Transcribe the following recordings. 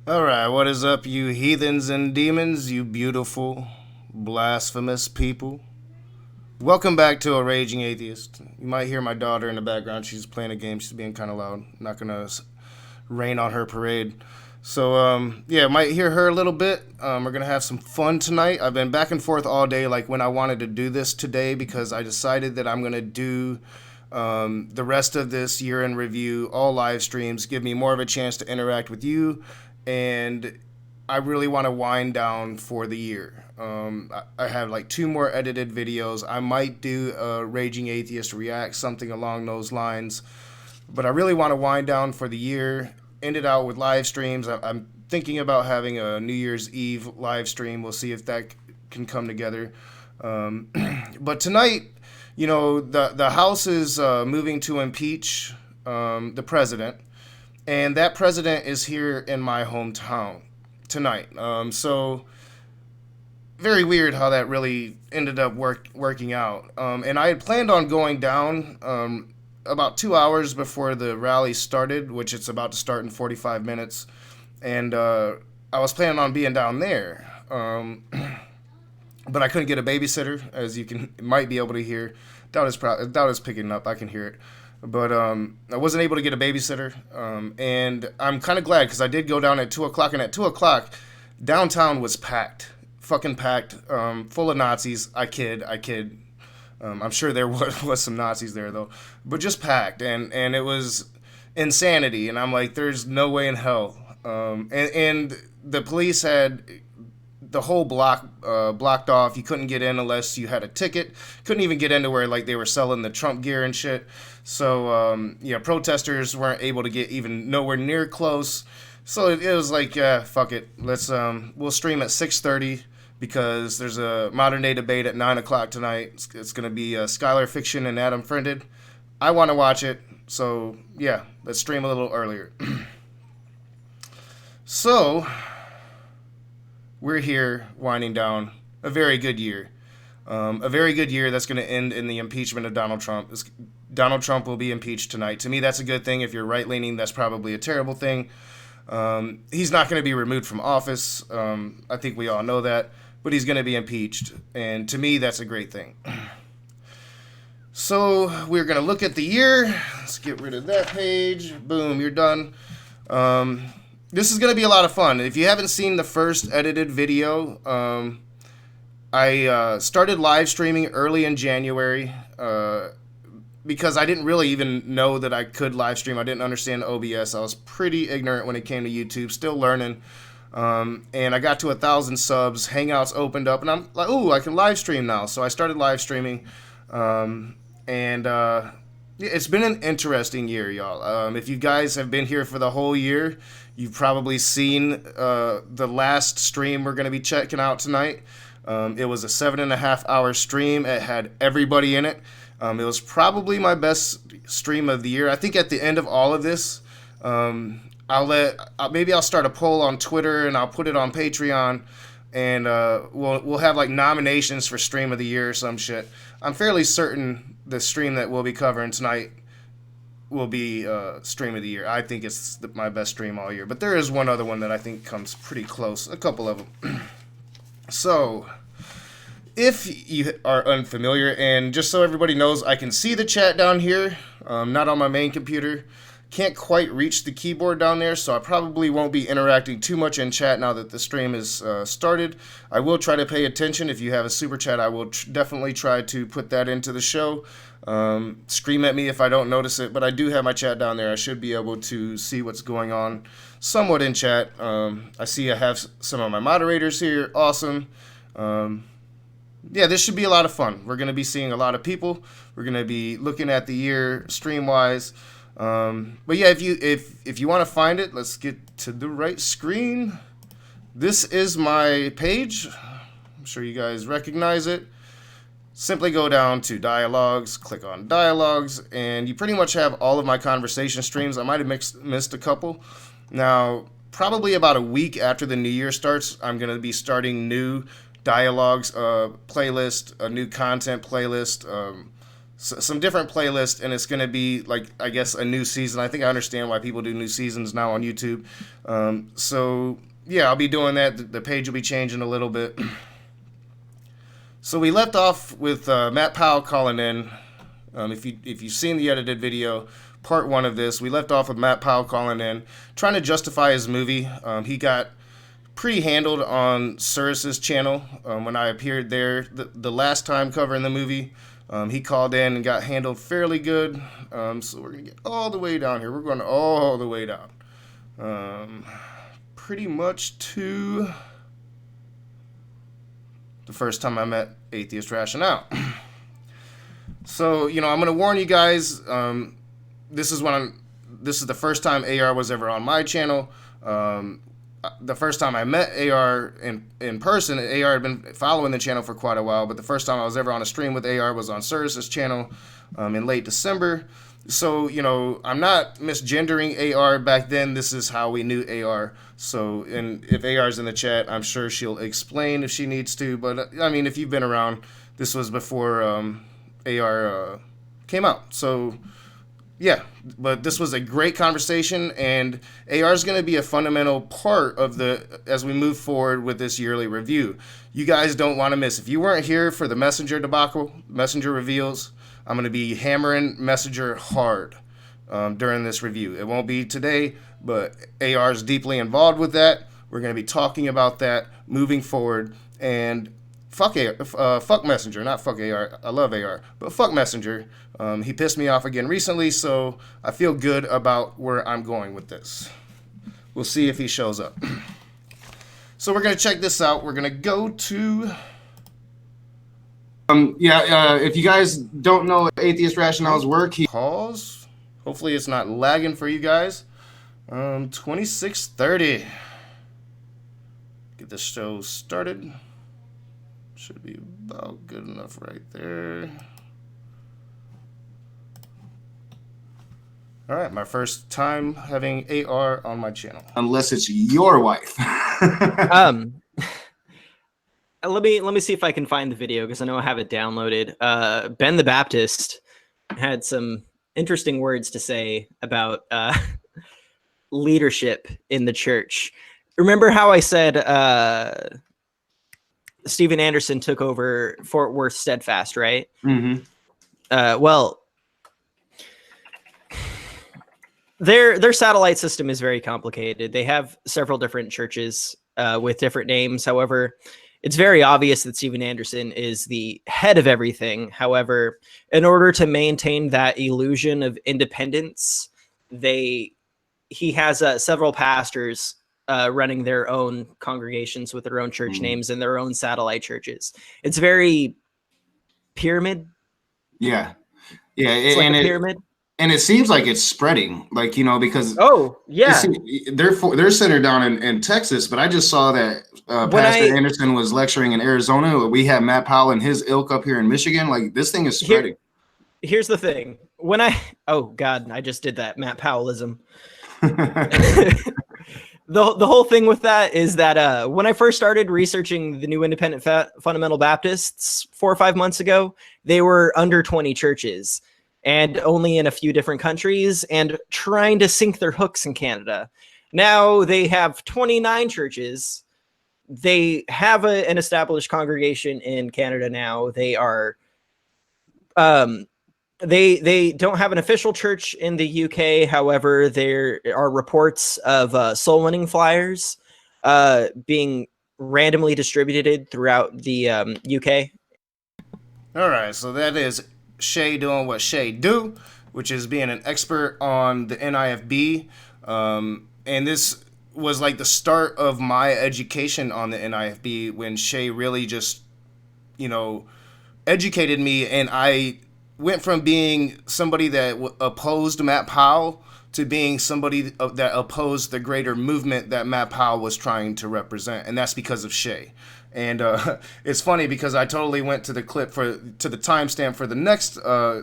Alright, what is up, you heathens and demons, you beautiful, blasphemous people? Welcome back to A Raging Atheist. You might hear my daughter in the background. She's playing a game. She's being kind of loud. Not gonna rain on her parade. So, yeah, might hear her a little bit. We're gonna have some fun tonight. I've been back and forth all day, like when I wanted to do this today, because I decided that I'm gonna do the rest of this year in review, all live streams, give me more of a chance to interact with you, and I really want to wind down for the year. I have like two more edited videos. I might do a Raging Atheist React, something along those lines, but I really want to wind down for the year, end it out with live streams. I'm thinking about having a New Year's Eve live stream. We'll see if that can come together. Um, but tonight, the House is moving to impeach the president, and that president is here in my hometown tonight. So very weird how that really ended up working out. And I had planned on going down about 2 hours before the rally started, which it's about to start in 45 minutes, and I was planning on being down there. But I couldn't get a babysitter, as you might be able to hear. Doubt is picking up. I can hear it, but I wasn't able to get a babysitter, and I'm kind of glad because I did go down at 2 o'clock, and at 2 o'clock, downtown was packed, fucking packed, full of Nazis. I kid. I'm sure there was some Nazis there though, but just packed, and it was insanity. And I'm like, there's no way in hell. And the police had the whole block blocked off. You couldn't get in unless you had a ticket. Couldn't even get into where like they were selling the Trump gear and shit. So yeah, protesters weren't able to get even nowhere near close. So it was like, yeah, fuck it. We'll stream at 6:30 because there's a modern day debate at 9 o'clock tonight. It's gonna be Skylar Fiction and Adam Friended. I want to watch it, so yeah, let's stream a little earlier. So we're here winding down a very good year. A very good year that's going to end in the impeachment of Donald Trump. Donald Trump will be impeached tonight. To me, that's a good thing. If you're right leaning, that's probably a terrible thing. He's not going to be removed from office. I think we all know that. But he's going to be impeached. And to me, that's a great thing. So we're going to look at the year. Let's get rid of that page. Boom, you're done. This is going to be a lot of fun. If you haven't seen the first edited video, I started live streaming early in January because I didn't really even know that I could live stream. I didn't understand OBS. I was pretty ignorant when it came to YouTube, still learning. And I got to 1,000 subs. Hangouts opened up, and I'm like, ooh, I can live stream now. So I started live streaming. And it's been an interesting year, y'all. If you guys have been here for the whole year, you've probably seen the last stream we're going to be checking out tonight. It was a 7.5 hour stream. It had everybody in it. It was probably my best stream of the year. I think at the end of all of this, maybe I'll start a poll on Twitter and I'll put it on Patreon, and we'll have like nominations for stream of the year or some shit. I'm fairly certain the stream that we'll be covering tonight will be stream of the year. I think it's my best stream all year, but there is one other one that I think comes pretty close. A couple of them. So, if you are unfamiliar, and just so everybody knows, I can see the chat down here, not on my main computer. Can't quite reach the keyboard down there, so I probably won't be interacting too much in chat now that the stream is started. I will try to pay attention. If you have a super chat, I will definitely try to put that into the show. Scream at me if I don't notice it, but I do have my chat down there. I should be able to see what's going on somewhat in chat. I see I have some of my moderators here. Awesome. Yeah, this should be a lot of fun. We're going to be seeing a lot of people. We're going to be looking at the year stream-wise. But yeah, if you want to find it, let's get to the right screen. This is my page. I'm sure you guys recognize it. Simply go down to dialogues, click on dialogues, and you pretty much have all of my conversation streams. I might have missed a couple. Now, probably about a week after the new year starts, I'm going to be starting new dialogues playlist, a new content playlist, some different playlists, and it's going to be like, I guess, a new season. I think I understand why people do new seasons now on YouTube. So yeah, I'll be doing that. The page will be changing a little bit. So we left off with Matt Powell calling in. If you've seen the edited video, part one of this, we left off with Matt Powell calling in, trying to justify his movie. He got pretty handled on Cyrus's channel when I appeared there the last time covering the movie. He called in and got handled fairly good. So we're gonna get all the way down here. We're going all the way down, pretty much to the first time I met Atheist Rationale. So, I'm going to warn you guys, this is the first time AR was ever on my channel. The first time I met AR in person, AR had been following the channel for quite a while, but the first time I was ever on a stream with AR was on Cyrus's channel in late December. So, I'm not misgendering AR. Back then, this is how we knew AR. So, and if AR's in the chat, I'm sure she'll explain if she needs to. But, I mean, if you've been around, this was before AR came out. So, yeah, but this was a great conversation, and AR is going to be a fundamental part of as we move forward with this yearly review. You guys don't want to miss. If you weren't here for the Messenger debacle, Messenger reveals, I'm going to be hammering Messenger hard during this review. It won't be today, but AR is deeply involved with that. We're going to be talking about that moving forward, and fuck Messenger, not fuck AR. I love AR, but fuck Messenger. He pissed me off again recently, so I feel good about where I'm going with this. We'll see if he shows up. So we're going to check this out. We're going to go to... if you guys don't know Atheist Rationale's work, he... Pause. Hopefully it's not lagging for you guys. 26:30. Get this show started. Should be about good enough right there. All right, my first time having AR on my channel. Unless it's your wife. Let me see if I can find the video, because I know I have it downloaded. Ben the Baptist had some interesting words to say about leadership in the church. Remember how I said Steven Anderson took over Fort Worth Steadfast, right? Mm-hmm. Well, their satellite system is very complicated. They have several different churches with different names. However, it's very obvious that Steven Anderson is the head of everything. However, in order to maintain that illusion of independence, he has several pastors running their own congregations with their own church names and their own satellite churches. It's very pyramid. Yeah. It's like a pyramid. And it seems like it's spreading, like, because they're centered down in Texas, but I just saw that Pastor Anderson was lecturing in Arizona. We have Matt Powell and his ilk up here in Michigan. Like, this thing is spreading. Here's the thing. Oh God, I just did that Matt Powellism. The whole thing with that is that when I first started researching the New Independent Fundamental Baptists 4 or 5 months ago, they were under 20 churches and only in a few different countries and trying to sink their hooks in Canada. Now they have 29 churches. They have an established congregation in Canada now. They are they don't have an official church in the UK. However, there are reports of soul winning flyers being randomly distributed throughout the UK. All right, so that is Shay doing what Shay do, which is being an expert on the NIFB. And this was like the start of my education on the NIFB, when Shay really just, educated me, and I went from being somebody that opposed Matt Powell to being somebody that opposed the greater movement that Matt Powell was trying to represent, and that's because of Shay. And it's funny because I totally went to the clip to the timestamp for the next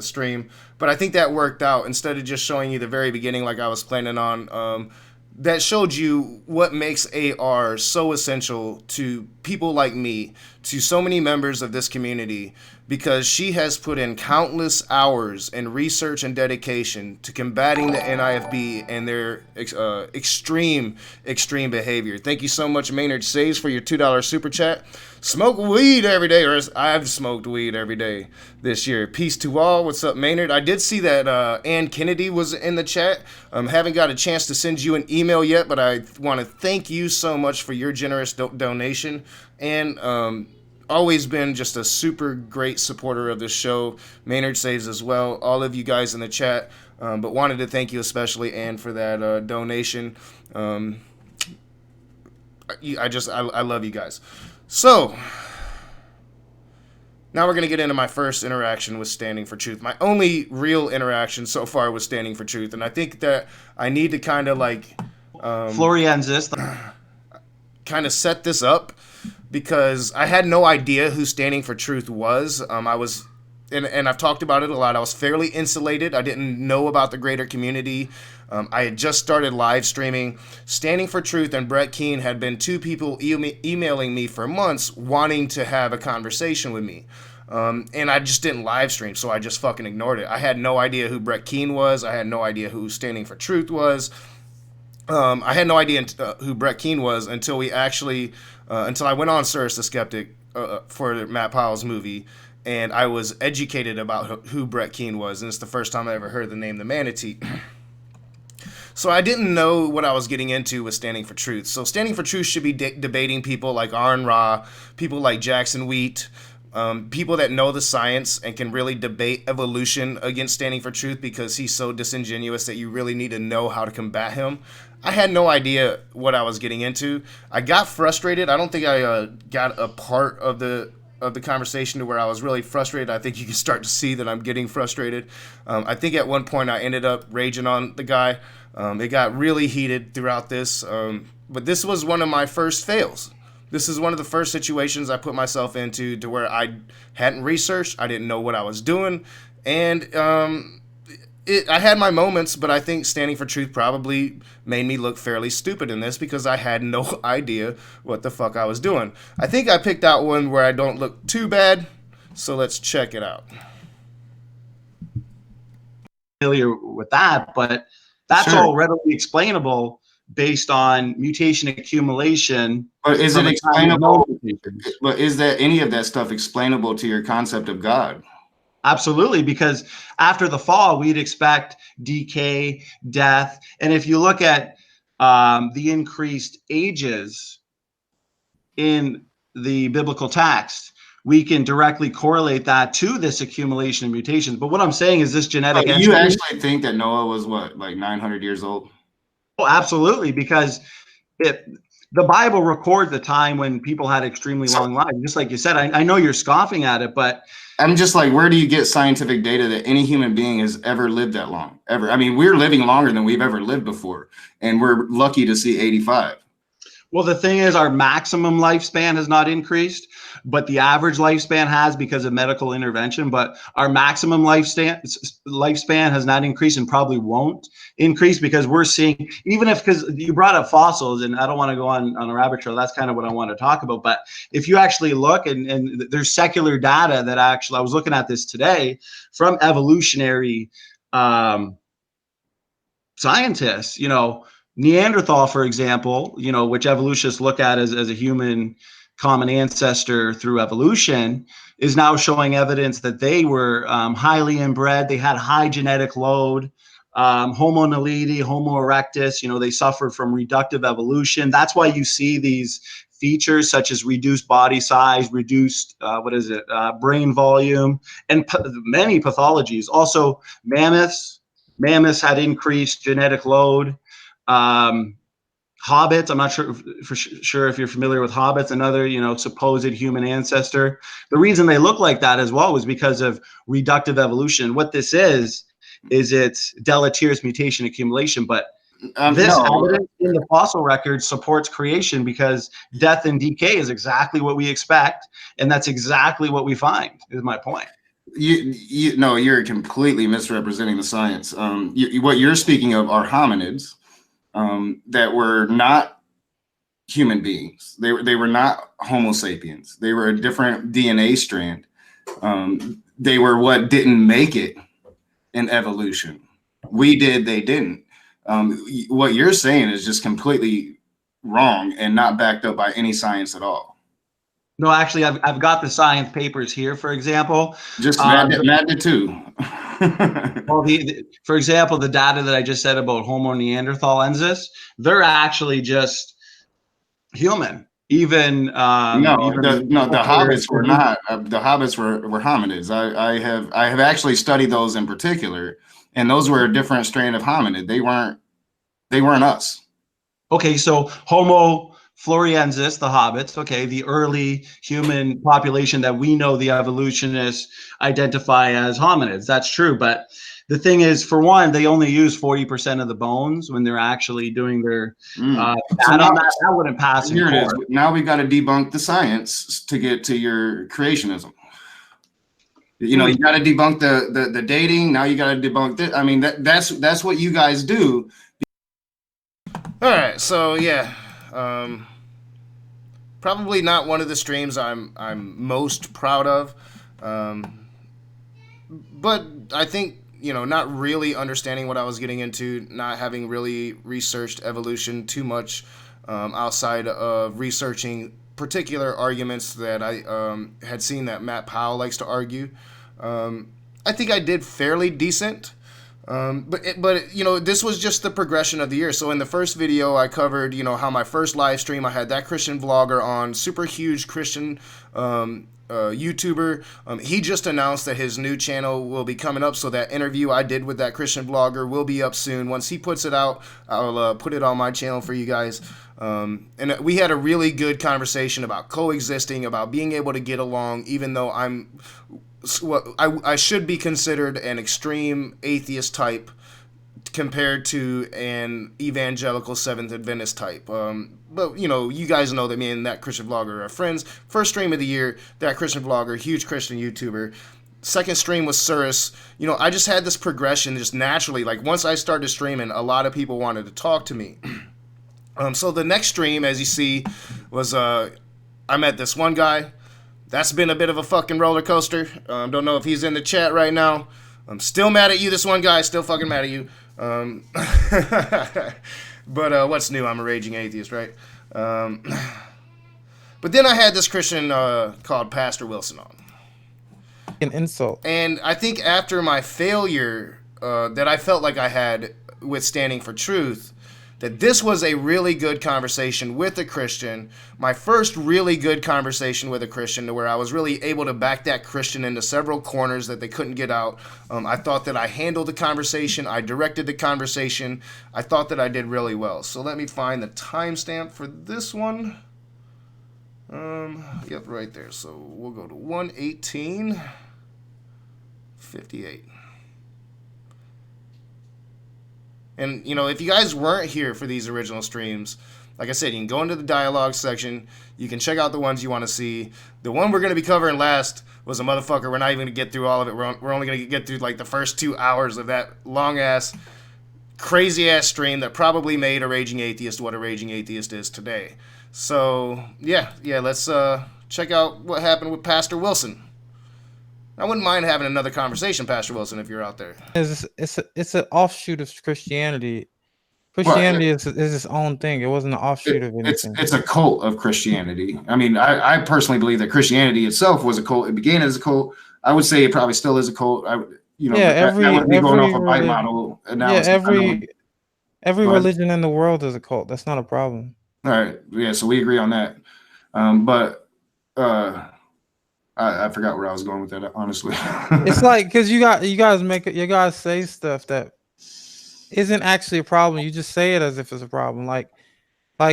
stream, but I think that worked out. Instead of just showing you the very beginning like I was planning on, that showed you what makes AR so essential to people like me, to so many members of this community, because she has put in countless hours in research and dedication to combating the NIFB and their extreme behavior. Thank you so much, Maynard Saves, for your $2 super chat. Smoke weed every day, or I've smoked weed every day this year. Peace to all. What's up, Maynard? I did see that Ann Kennedy was in the chat. Haven't got a chance to send you an email yet, but I want to thank you so much for your generous donation. And always been just a super great supporter of this show. Maynard Saves as well. All of you guys in the chat. But wanted to thank you especially, Ann, for that donation. I love you guys. So, now we're going to get into my first interaction with Standing for Truth. My only real interaction so far with Standing for Truth. And I think that I need to kind of like... Florianzis. kind of set this up because I had no idea who Standing for Truth was. I was... And I've talked about it a lot. I was fairly insulated. I didn't know about the greater community. I had just started live streaming. Standing for Truth and Brett Keane had been two people emailing me for months wanting to have a conversation with me. And I just didn't live stream, so I just fucking ignored it. I had no idea who Brett Keane was. I had no idea who Standing for Truth was. I had no idea who Brett Keane was until we actually, until I went on Cyrus the Skeptic for Matt Powell's movie. And I was educated about who Brett Keane was, and it's the first time I ever heard the name The Manatee. So I didn't know what I was getting into with Standing for Truth. So Standing for Truth should be debating people like Aaron Ra, people like Jackson Wheat, people that know the science and can really debate evolution against Standing for Truth because he's so disingenuous that you really need to know how to combat him. I had no idea what I was getting into. I got frustrated. I don't think I got a part of the conversation to where I was really frustrated. I think you can start to see that I'm getting frustrated. I think at one point I ended up raging on the guy. It got really heated throughout this, but this was one of my first fails. This is one of the first situations I put myself into to where I hadn't researched, I didn't know what I was doing, and I had my moments, but I think Standing for Truth probably made me look fairly stupid in this because I had no idea what the fuck I was doing. I think I picked out one where I don't look too bad, so let's check it out. Familiar with that, but that's all readily explainable based on mutation accumulation. But is it explainable? But is that any of that stuff explainable to your concept of God? Absolutely, because after the fall, we'd expect decay, death. And if you look at the increased ages in the biblical text, we can directly correlate that to this accumulation of mutations. But what I'm saying is this genetic entropy. You actually think that Noah was what, like 900 years old? Oh, absolutely, because the Bible records the time when people had extremely long lives. Just like you said, I know you're scoffing at it, but I'm just like, where do you get scientific data that any human being has ever lived that long? Ever? I mean, we're living longer than we've ever lived before, and we're lucky to see 85. Well, the thing is, our maximum lifespan has not increased, but the average lifespan has because of medical intervention. But our maximum lifespan has not increased and probably won't increase because we're seeing, even if, because you brought up fossils, and I don't want to go on a rabbit trail. That's kind of what I want to talk about. But if you actually look, and there's secular data that actually, I was looking at this today from evolutionary scientists, you know, Neanderthal, for example, you know, which evolutionists look at as a human common ancestor through evolution, is now showing evidence that they were highly inbred. They had high genetic load. Homo naledi, Homo erectus, you know, they suffered from reductive evolution. That's why you see these features such as reduced body size, reduced, brain volume, and many pathologies. Also, mammoths had increased genetic load. Hobbits, I'm not sure if you're familiar with hobbits, another, you know, supposed human ancestor. The reason they look like that as well was because of reductive evolution. What this is it's deleterious mutation accumulation, but this evidence in the fossil record supports creation because death and decay is exactly what we expect, and that's exactly what we find, is my point. You're completely misrepresenting the science. What you're speaking of are hominids that were not human beings. They were not Homo sapiens. They were a different DNA strand. They were what didn't make it in evolution. We did, they didn't. What you're saying is just completely wrong and not backed up by any science at all. No, actually, I've got the science papers here, for example. Just Matt did too. Well, for example, the data that I just said about Homo neanderthalensis, they're actually just human. Even the hobbits were not. The hobbits were hominids. I have actually studied those in particular, and those were a different strain of hominid. They weren't us. Okay, so Homo floresiensis, the hobbits, okay, the early human population that we know the evolutionists identify as hominids. That's true, but the thing is, for one, they only use 40% of the bones when they're actually doing their that wouldn't pass. Here it is. Now we've got to debunk the science to get to your creationism. You know, you got to debunk the dating. Now you got to debunk this. I mean, that's what you guys do. All right, so yeah. Probably not one of the streams I'm most proud of, but I think, you know, not really understanding what I was getting into, not having really researched evolution too much, outside of researching particular arguments that I had seen that Matt Powell likes to argue. I think I did fairly decent. But you know, this was just the progression of the year. So in the first video, I covered, you know, how my first live stream, I had that Christian vlogger on, super huge Christian YouTuber. He just announced that his new channel will be coming up, so that interview I did with that Christian vlogger will be up soon. Once he puts it out, I'll put it on my channel for you guys. And we had a really good conversation about coexisting, about being able to get along, even though I should be considered an extreme atheist type compared to an evangelical Seventh Adventist type. But, you know, you guys know that me and that Christian vlogger are friends. First stream of the year, that Christian vlogger, huge Christian YouTuber. Second stream was Surus. You know, I just had this progression just naturally. Like, once I started streaming, a lot of people wanted to talk to me. So the next stream, as you see, was I met this one guy. That's been a bit of a fucking roller coaster. Don't know if he's in the chat right now. I'm still mad at you, this one guy. Still fucking mad at you. But what's new? I'm a raging atheist, right? But then I had this Christian called Pastor Wilson on. An insult. And I think after my failure that I felt like I had with standing for truth, that this was a really good conversation with a Christian, my first really good conversation with a Christian, where I was really able to back that Christian into several corners that they couldn't get out. I thought that I handled the conversation, I directed the conversation, I thought that I did really well. So let me find the timestamp for this one. Yep, right there. So we'll go to 1:18:58. And, you know, if you guys weren't here for these original streams, like I said, you can go into the dialogue section. You can check out the ones you want to see. The one we're going to be covering last was a motherfucker. We're not even going to get through all of it. We're only going to get through, like, the first 2 hours of that long-ass, crazy-ass stream that probably made a Raging Atheist what a Raging Atheist is today. So, yeah, let's check out what happened with Pastor Wilson. I wouldn't mind having another conversation, Pastor Wilson, if you're out there. It's an offshoot of Christianity. Christianity is its own thing. It wasn't an offshoot of anything. It's a cult of Christianity. I mean, I personally believe that Christianity itself was a cult. It began as a cult. I would say it probably still is a cult. That would be going off a bite model. Every religion in the world is a cult. That's not a problem. All right. Yeah. So we agree on that. I forgot where I was going with that, honestly. It's like, because you guys say stuff that isn't actually a problem. You just say it as if it's a problem. Like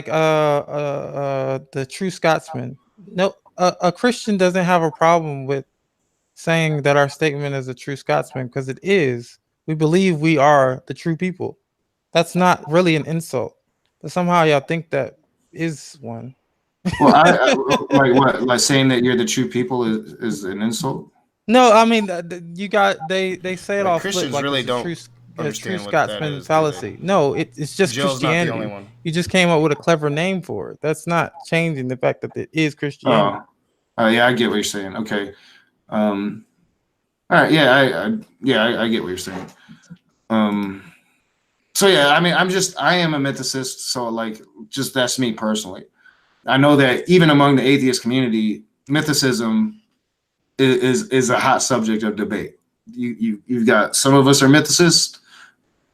the True Scotsman. No, a Christian doesn't have a problem with saying that our statement is a True Scotsman, because it is. We believe we are the true people. That's not really an insult, but somehow y'all think that is one. Well, like what? Like saying that you're the true people is an insult? No, I mean they say it all. Christians like really don't understand True Scotsman fallacy. No, it's just Joe's Christianity. Not the only one. You just came up with a clever name for it. That's not changing the fact that it is Christianity. Oh, yeah, I get what you're saying. Okay, All right, yeah, I get what you're saying. So yeah, I mean, I am a mythicist, so like, just that's me personally. I know that even among the atheist community, mythicism is a hot subject of debate. You've got some of us are mythicists,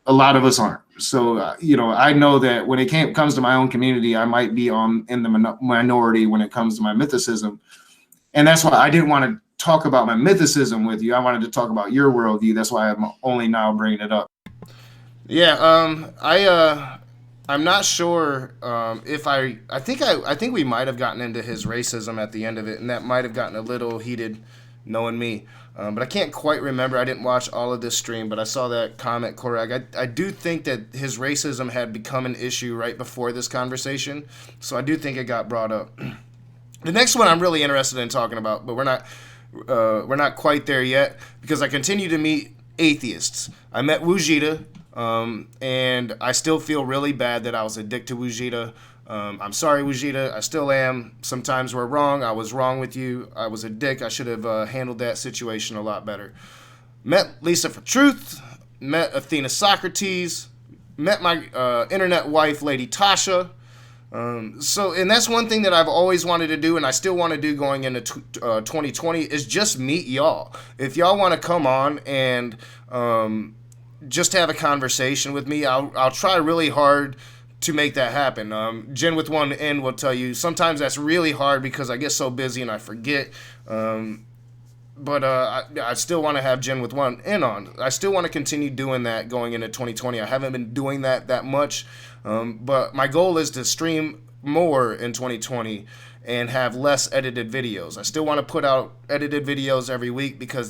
a lot of us aren't. So I know that when it comes to my own community, I might be in the minority when it comes to my mythicism, and that's why I didn't want to talk about my mythicism with you. I wanted to talk about your worldview. That's why I'm only now bringing it up. Yeah, I'm not sure if I think we might have gotten into his racism at the end of it, and that might have gotten a little heated, knowing me. But I can't quite remember. I didn't watch all of this stream, but I saw that comment, Korag. I do think that his racism had become an issue right before this conversation, so I do think it got brought up. The next one I'm really interested in talking about, but we're not quite there yet, because I continue to meet atheists. I met Wujita, and I still feel really bad that I was a dick to Wujita. I'm sorry, Wujita. I still am. Sometimes we're wrong. I was wrong with you. I was a dick. I should have handled that situation a lot better. Met Lisa for Truth. Met Athena Socrates. Met my internet wife, Lady Tasha. And that's one thing that I've always wanted to do, and I still want to do going into 2020, is just meet y'all. If y'all want to come on and just have a conversation with me, I'll try really hard to make that happen. Jen with one N will tell you sometimes that's really hard because I get so busy and I forget. But I still want to have Jen with one N on. I still want to continue doing that going into 2020. I haven't been doing that much, but my goal is to stream more in 2020 and have less edited videos. I still want to put out edited videos every week because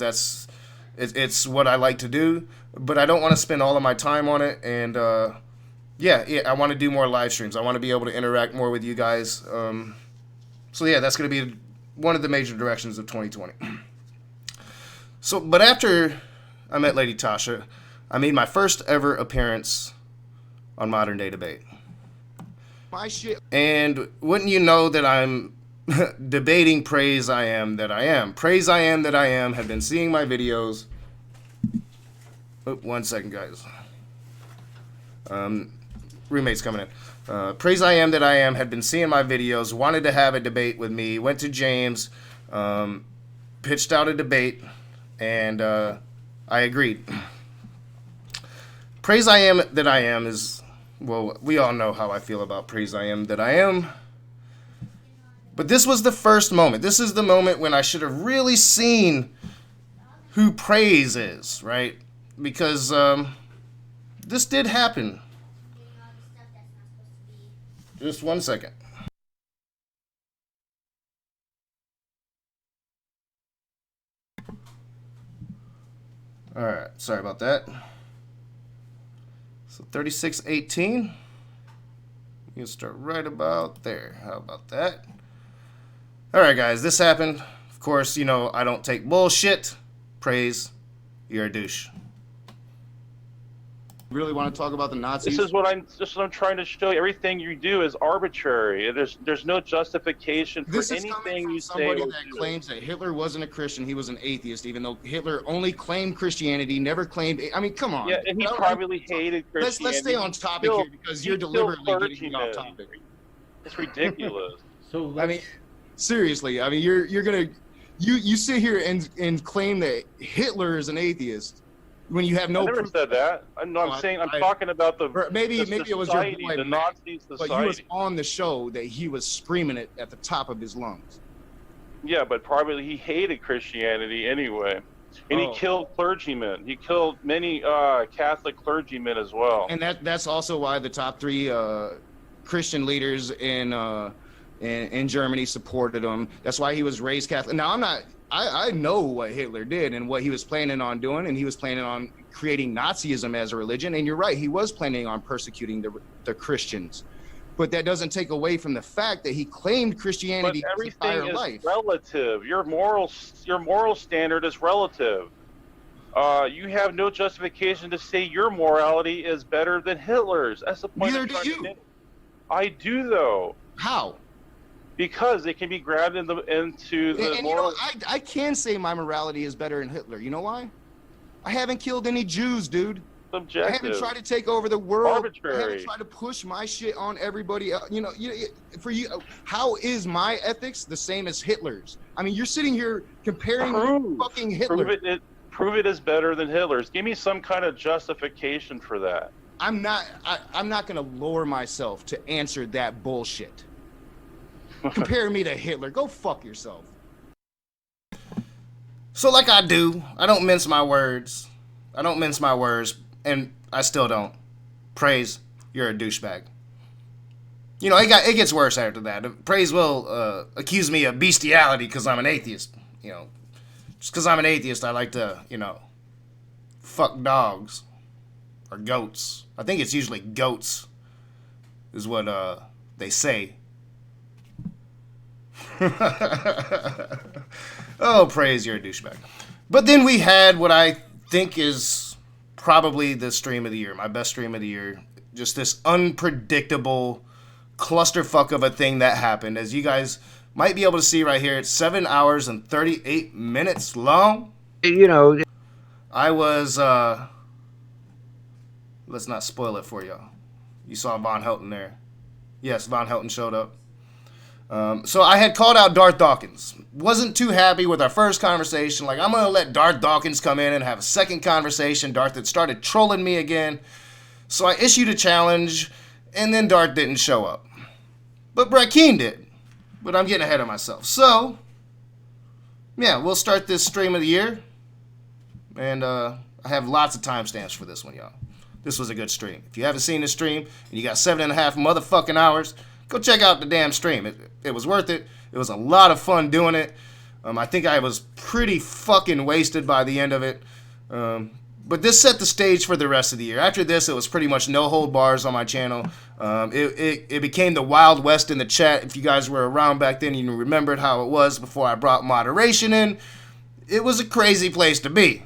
it's what I like to do, but I don't want to spend all of my time on it. And I want to do more live streams. I want to be able to interact more with you guys. So yeah, that's going to be one of the major directions of 2020. So, but after I met Lady Tasha, I made my first ever appearance on Modern Day Debate. My shit. And wouldn't you know that I'm debating Praise I Am That I Am. Praise I Am That I Am have been seeing my videos. Oh, 1 second, guys. Roommate's coming in. Praise I Am That I Am had been seeing my videos, wanted to have a debate with me, went to James, pitched out a debate, and I agreed. Praise I Am That I Am is, well, we all know how I feel about Praise I Am That I Am. But this was the first moment. This is the moment when I should have really seen who Praise is, right? Because this did happen. Just 1 second. All right, sorry about that. So 3618. You can start right about there. How about that? All right, guys, this happened. Of course, you know, I don't take bullshit. Praise, you're a douche. Really want to talk about the Nazis? This is what I'm trying to show you. Everything you do is arbitrary. There's no justification for anything you say. Somebody that claims that Hitler wasn't a Christian, he was an atheist, even though Hitler only claimed Christianity, never claimed. I mean, come on. Yeah, and he privately hated Christianity. Let's stay on topic here because you're deliberately getting off topic. It's ridiculous. So I mean, seriously, I mean, you're gonna you sit here and claim that Hitler is an atheist. When you have no I never proof. Said that. I'm talking about maybe it was your boy, the Nazi society. But he was on the show that he was screaming it at the top of his lungs. Yeah, but privately he hated Christianity anyway, and he killed clergymen. He killed many Catholic clergymen as well. And that's also why the top three Christian leaders in Germany supported him. That's why he was raised Catholic. Now I know what Hitler did and what he was planning on doing, and he was planning on creating Nazism as a religion. And you're right, he was planning on persecuting the Christians. But that doesn't take away from the fact that he claimed Christianity his entire life. Everything is relative. Your moral standard is relative. You have no justification to say your morality is better than Hitler's. That's the point. Neither do you. I do, though. How? Because they can be grabbed into the moral. You know, I can say my morality is better than Hitler. You know why? I haven't killed any Jews, dude. Subjective. I haven't tried to take over the world. Arbitrary. I haven't tried to push my shit on everybody else. You know, for you, how is my ethics the same as Hitler's? I mean, you're sitting here comparing fucking Hitler. Prove it is better than Hitler's. Give me some kind of justification for that. I'm not gonna lower myself to answer that bullshit. Compare me to Hitler. Go fuck yourself. So like I do, I don't mince my words. And I still don't. Praise, you're a douchebag. You know, it gets worse after that. Praise will accuse me of bestiality because I'm an atheist. You know, just because I'm an atheist, I like to, you know, fuck dogs or goats. I think it's usually goats is what they say. Oh, Praise, you're a douchebag. But then we had what I think is probably the stream of the year, my best stream of the year. Just this unpredictable clusterfuck of a thing that happened. As you guys might be able to see right here, it's 7 hours and 38 minutes long. You know, I was, let's not spoil it for y'all. You saw Von Helton there. Yes, Von Helton showed up. So I had called out Darth Dawkins. Wasn't too happy with our first conversation. Like, I'm going to let Darth Dawkins come in and have a second conversation. Darth had started trolling me again. So I issued a challenge, and then Darth didn't show up. But Brett Keane did. But I'm getting ahead of myself. So, yeah, we'll start this stream of the year. And I have lots of timestamps for this one, y'all. This was a good stream. If you haven't seen this stream, and you got 7.5 motherfucking hours, go check out the damn stream. It was worth it. It was a lot of fun doing it. I think I was pretty fucking wasted by the end of it. But this set the stage for the rest of the year. After this, it was pretty much no hold bars on my channel. It became the Wild West in the chat. If you guys were around back then, you remembered how it was before I brought moderation in. It was a crazy place to be.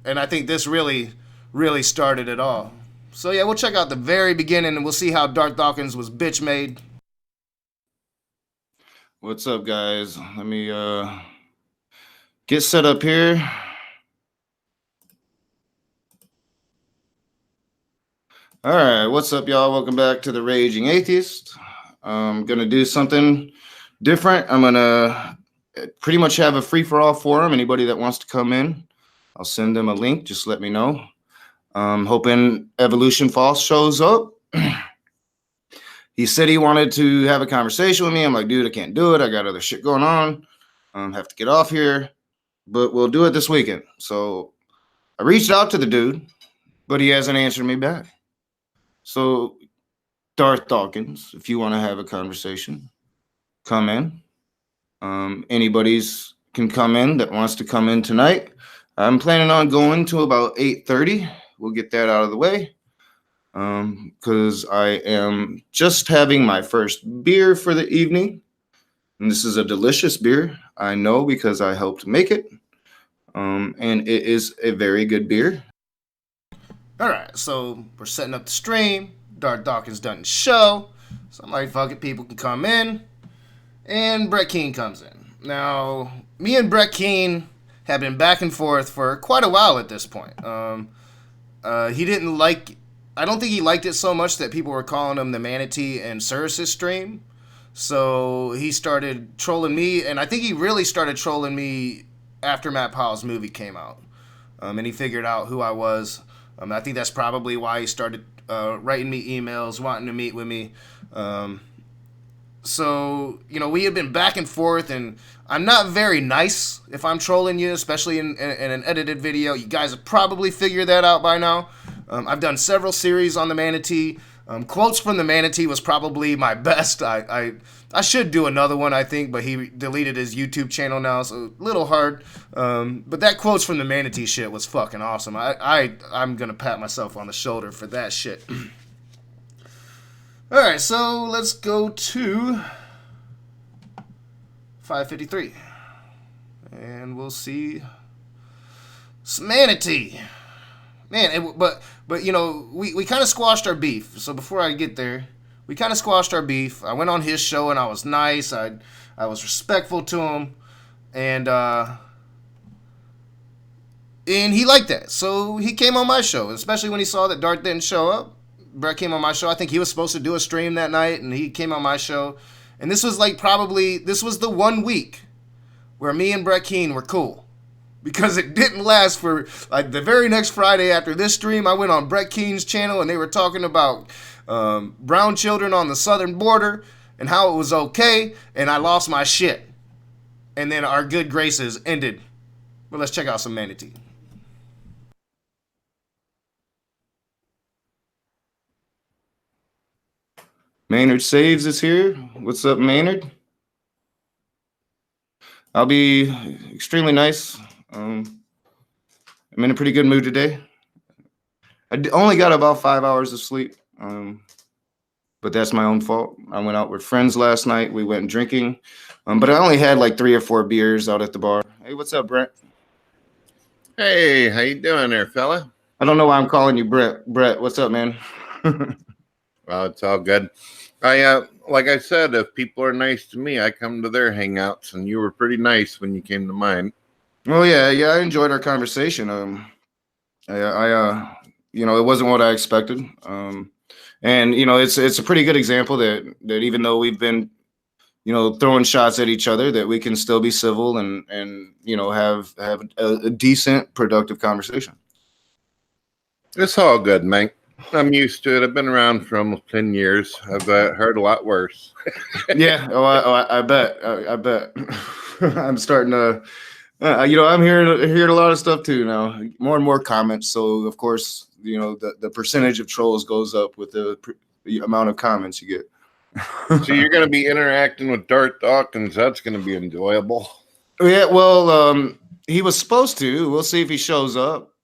And I think this really started it all. So yeah, we'll check out the very beginning and we'll see how Darth Dawkins was bitch made. What's up, guys? Let me get set up here. All right, what's up, y'all? Welcome back to the Raging Atheist. I'm gonna do something different. I'm gonna pretty much have a free-for-all forum. Anybody that wants to come in, I'll send them a link. Just let me know. Hoping Evolution False shows up. He said he wanted to have a conversation with me. I'm like, dude, I can't do it. I got other shit going on. Have to get off here, but we'll do it this weekend. So I reached out to the dude, but he hasn't answered me back. So Darth Dawkins, if you want to have a conversation, come in. Anybody's can come in that wants to come in tonight. I'm planning on going to about 8:30. We'll get that out of the way. Because I am just having my first beer for the evening. And this is a delicious beer. I know because I helped make it. And it is a very good beer. All right, so we're setting up the stream. Darth Dawkins doesn't show. So I'm like, fuck it, people can come in. And Brett Keane comes in. Now, me and Brett Keane have been back and forth for quite a while at this point. He didn't like... I don't think he liked it so much that people were calling him the Manatee and Ceresis stream. So he started trolling me, and I think he really started trolling me after Matt Powell's movie came out. And he figured out who I was. I think that's probably why he started writing me emails, wanting to meet with me. So, you know, we have been back and forth, and I'm not very nice if I'm trolling you, especially in an edited video. You guys have probably figured that out by now. I've done several series on the Manatee. Quotes from the Manatee was probably my best. I should do another one, I think, but he deleted his YouTube channel now, so a little hard. But that quotes from the Manatee shit was fucking awesome. I'm going to pat myself on the shoulder for that shit. All right, so let's go to 553. And we'll see some Manatee. Man, but you know, we kind of squashed our beef. So before I get there, we kind of squashed our beef. I went on his show and I was nice. I was respectful to him, and he liked that. So he came on my show, especially when he saw that Dart didn't show up. Brett came on my show. I think he was supposed to do a stream that night, and he came on my show. And this was this was the 1 week where me and Brett Keane were cool. Because it didn't last for, like, the very next Friday after this stream, I went on Brett Keane's channel, and they were talking about brown children on the southern border and how it was okay, and I lost my shit. And then our good graces ended. But let's check out some Manatee. Maynard Saves is here. What's up, Maynard? I'll be extremely nice. I'm in a pretty good mood today. I only got about 5 hours of sleep, but that's my own fault. I went out with friends last night. We went drinking, but I only had like 3 or 4 beers out at the bar. Hey, what's up, Brett? Hey, how you doing there, fella? I don't know why I'm calling you Brett. Brett, what's up, man? Well, it's all good. Like I said, if people are nice to me, I come to their hangouts, and you were pretty nice when you came to mine. Oh yeah, I enjoyed our conversation. You know, it wasn't what I expected. And you know, it's a pretty good example that even though we've been, you know, throwing shots at each other, that we can still be civil and you know have a decent, productive conversation. It's all good, man. I'm used to it. I've been around for almost 10 years. I've heard a lot worse. Yeah. I bet. I bet. I'm starting to. You know, I'm hearing a lot of stuff too now. More and more comments. So of course, you know, the percentage of trolls goes up with the amount of comments you get. So you're going to be interacting with Dart Dawkins. That's going to be enjoyable. Yeah. Well, he was supposed to. We'll see if he shows up.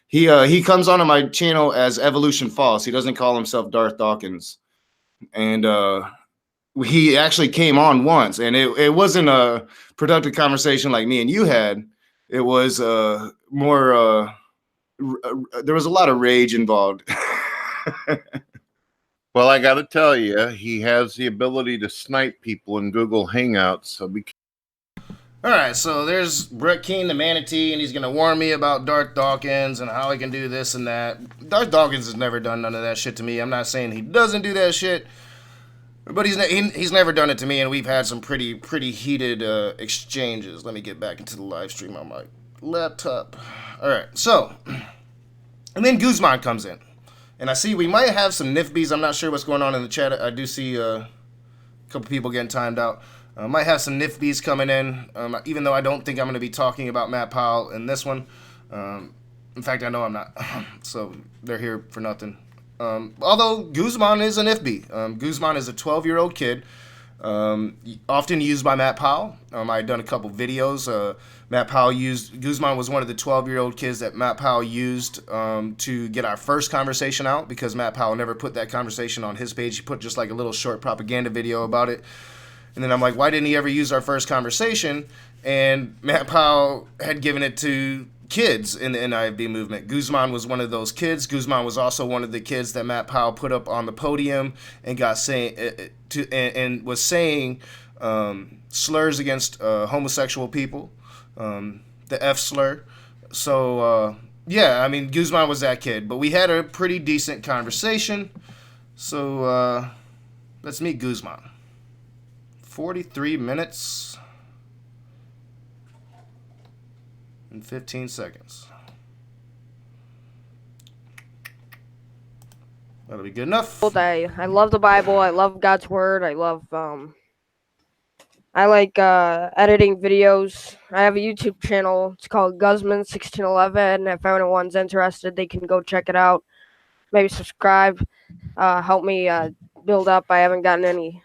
He comes onto my channel as Evolution False. He doesn't call himself Darth Dawkins, and he actually came on once, and it wasn't a productive conversation like me and you had. It was more. There was a lot of rage involved. Well, I got to tell you, he has the ability to snipe people in Google Hangouts. So be. All right, so there's Brett Keane, the Manatee, and he's going to warn me about Darth Dawkins and how he can do this and that. Darth Dawkins has never done none of that shit to me. I'm not saying he doesn't do that shit, but he's never done it to me, and we've had some pretty heated exchanges. Let me get back into the live stream on my laptop. All right, so, and then Guzman comes in, and I see we might have some NIFBs. I'm not sure what's going on in the chat. I do see a couple people getting timed out. Might have some NIFBs coming in, even though I don't think I'm going to be talking about Matt Powell in this one. In fact, I know I'm not. So they're here for nothing. Although Guzman is an NIFB. Guzman is a 12-year-old kid, often used by Matt Powell. I had done a couple videos. Guzman was one of the 12-year-old kids that Matt Powell used to get our first conversation out, because Matt Powell never put that conversation on his page. He put just like a little short propaganda video about it. And then I'm like, why didn't he ever use our first conversation? And Matt Powell had given it to kids in the NIFB movement. Guzman was one of those kids. Guzman was also one of the kids that Matt Powell put up on the podium and was saying slurs against homosexual people, the F slur. So yeah, I mean, Guzman was that kid. But we had a pretty decent conversation. So let's meet Guzman. 43 minutes and 15 seconds. That'll be good enough. I love the Bible. I love God's word. I love I like editing videos. I have a YouTube channel. It's called Guzman1611. If anyone's interested, they can go check it out. Maybe subscribe. Help me build up. I haven't gotten any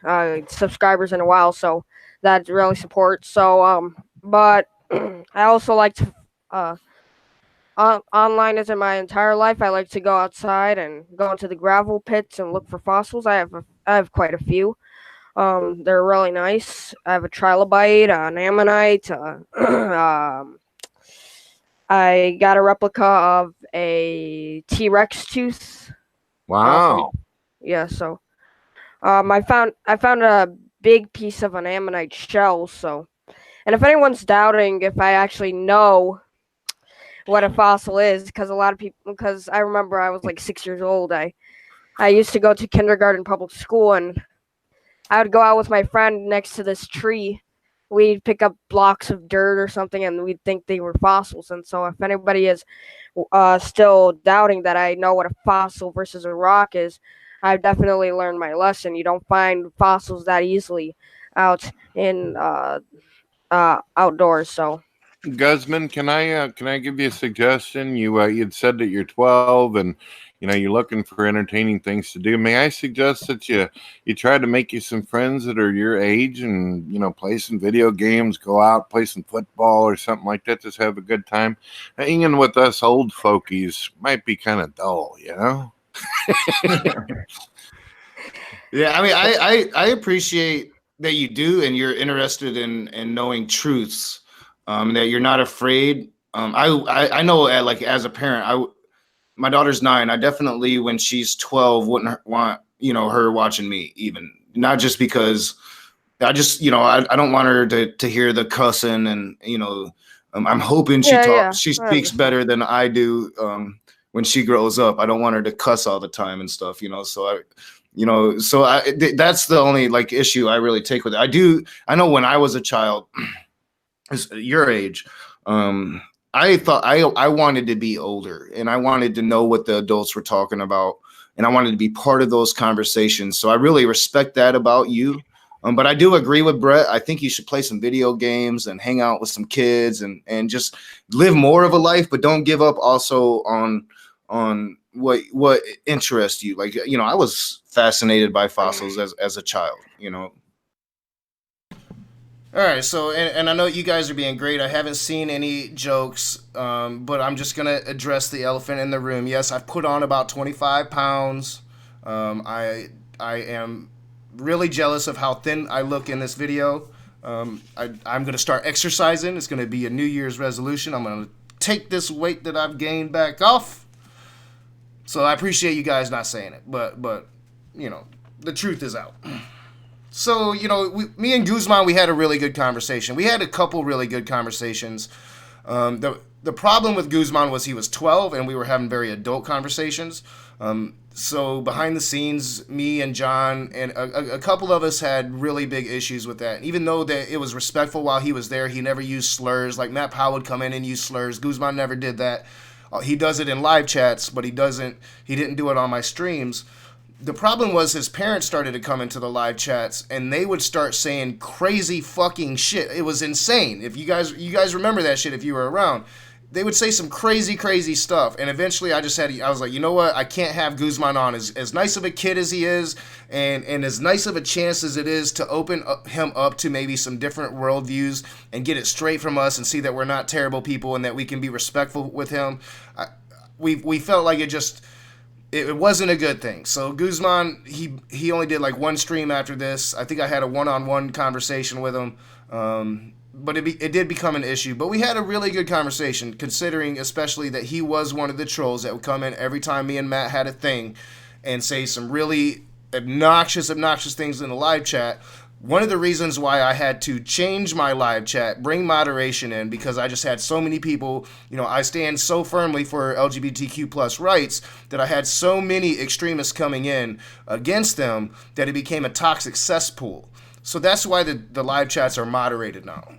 subscribers in a while, so that really supports. So but I also like to online isn't my entire life. I like to go outside and go into the gravel pits and look for fossils. I have quite a few. They're really nice. I have a trilobite, an ammonite. I got a replica of a T-Rex tooth. Wow. Yeah, so I found a big piece of an ammonite shell. So, and if anyone's doubting if I actually know what a fossil is, because a lot of people, because I remember I was like 6 years old. I used to go to kindergarten public school, and I would go out with my friend next to this tree. We'd pick up blocks of dirt or something, and we'd think they were fossils. And so, if anybody is still doubting that I know what a fossil versus a rock is, I've definitely learned my lesson. You don't find fossils that easily out in outdoors. So, Guzman, can I give you a suggestion? You'd said that you're 12 and you're looking for entertaining things to do. May I suggest that you try to make you some friends that are your age and play some video games, go out, play some football or something like that. Just have a good time. Hanging with us old fogies might be kind of dull, Yeah, I mean, I appreciate that you do, and you're interested in knowing truths. That you're not afraid. I know, as a parent, my daughter's 9. I definitely, when she's 12, wouldn't want her watching me, even not just because I just I don't want her to hear the cussing, and I'm hoping she speaks better than I do when she grows up. I don't want her to cuss all the time and stuff, so that's the only issue I really take with it. I know when I was a child, your age, I thought I wanted to be older, and I wanted to know what the adults were talking about, and I wanted to be part of those conversations. So I really respect that about you. But I do agree with Brett. I think you should play some video games and hang out with some kids and just live more of a life, but don't give up also on what interests you. I was fascinated by fossils as a child, All right, so and I know you guys are being great. I haven't seen any jokes, but I'm just gonna address the elephant in the room. Yes, I've put on about 25 pounds. I am really jealous of how thin I look in this video. I'm gonna start exercising. It's gonna be a New Year's resolution. I'm gonna take this weight that I've gained back off. So I appreciate you guys not saying it, but the truth is out. So, me and Guzman, we had a really good conversation. We had a couple really good conversations. The problem with Guzman was he was 12 and we were having very adult conversations. So behind the scenes, me and John and a couple of us had really big issues with that. Even though that it was respectful while he was there, he never used slurs. Like Matt Powell would come in and use slurs. Guzman never did that. He does it in live chats, but he didn't do it on my streams. The problem was his parents started to come into the live chats and they would start saying crazy fucking shit. It was insane. If you guys remember that shit if you were around. They would say some crazy stuff. And eventually I was like, you know what? I can't have Guzman on. As nice of a kid as he is and as nice of a chance as it is to open him up to maybe some different worldviews and get it straight from us and see that we're not terrible people and that we can be respectful with him. We felt like it wasn't a good thing. So Guzman, he only did one stream after this. I think I had a one-on-one conversation with him, but it did become an issue. But we had a really good conversation, considering especially that he was one of the trolls that would come in every time me and Matt had a thing and say some really obnoxious things in the live chat. One of the reasons why I had to change my live chat, bring moderation in, because I just had so many people, I stand so firmly for LGBTQ plus rights that I had so many extremists coming in against them that it became a toxic cesspool. So that's why the live chats are moderated now.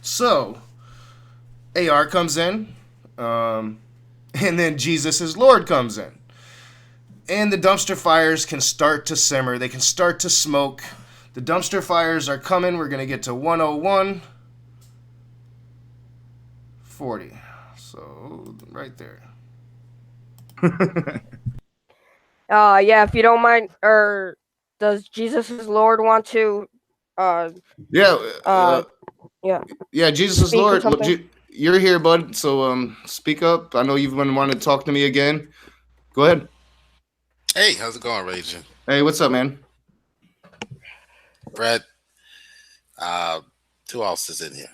So, AR comes in, and then Jesus is Lord comes in. And the dumpster fires can start to simmer. They can start to smoke. The dumpster fires are coming. We're going to get to 101.40. So, right there. Yeah, if you don't mind, or does Jesus is Lord want to Yeah, Jesus is Lord. You're here, bud. So speak up. I know you've been wanting to talk to me again. Go ahead. Hey, how's it going, Raging? Hey, what's up, man? Brett, who else is in here?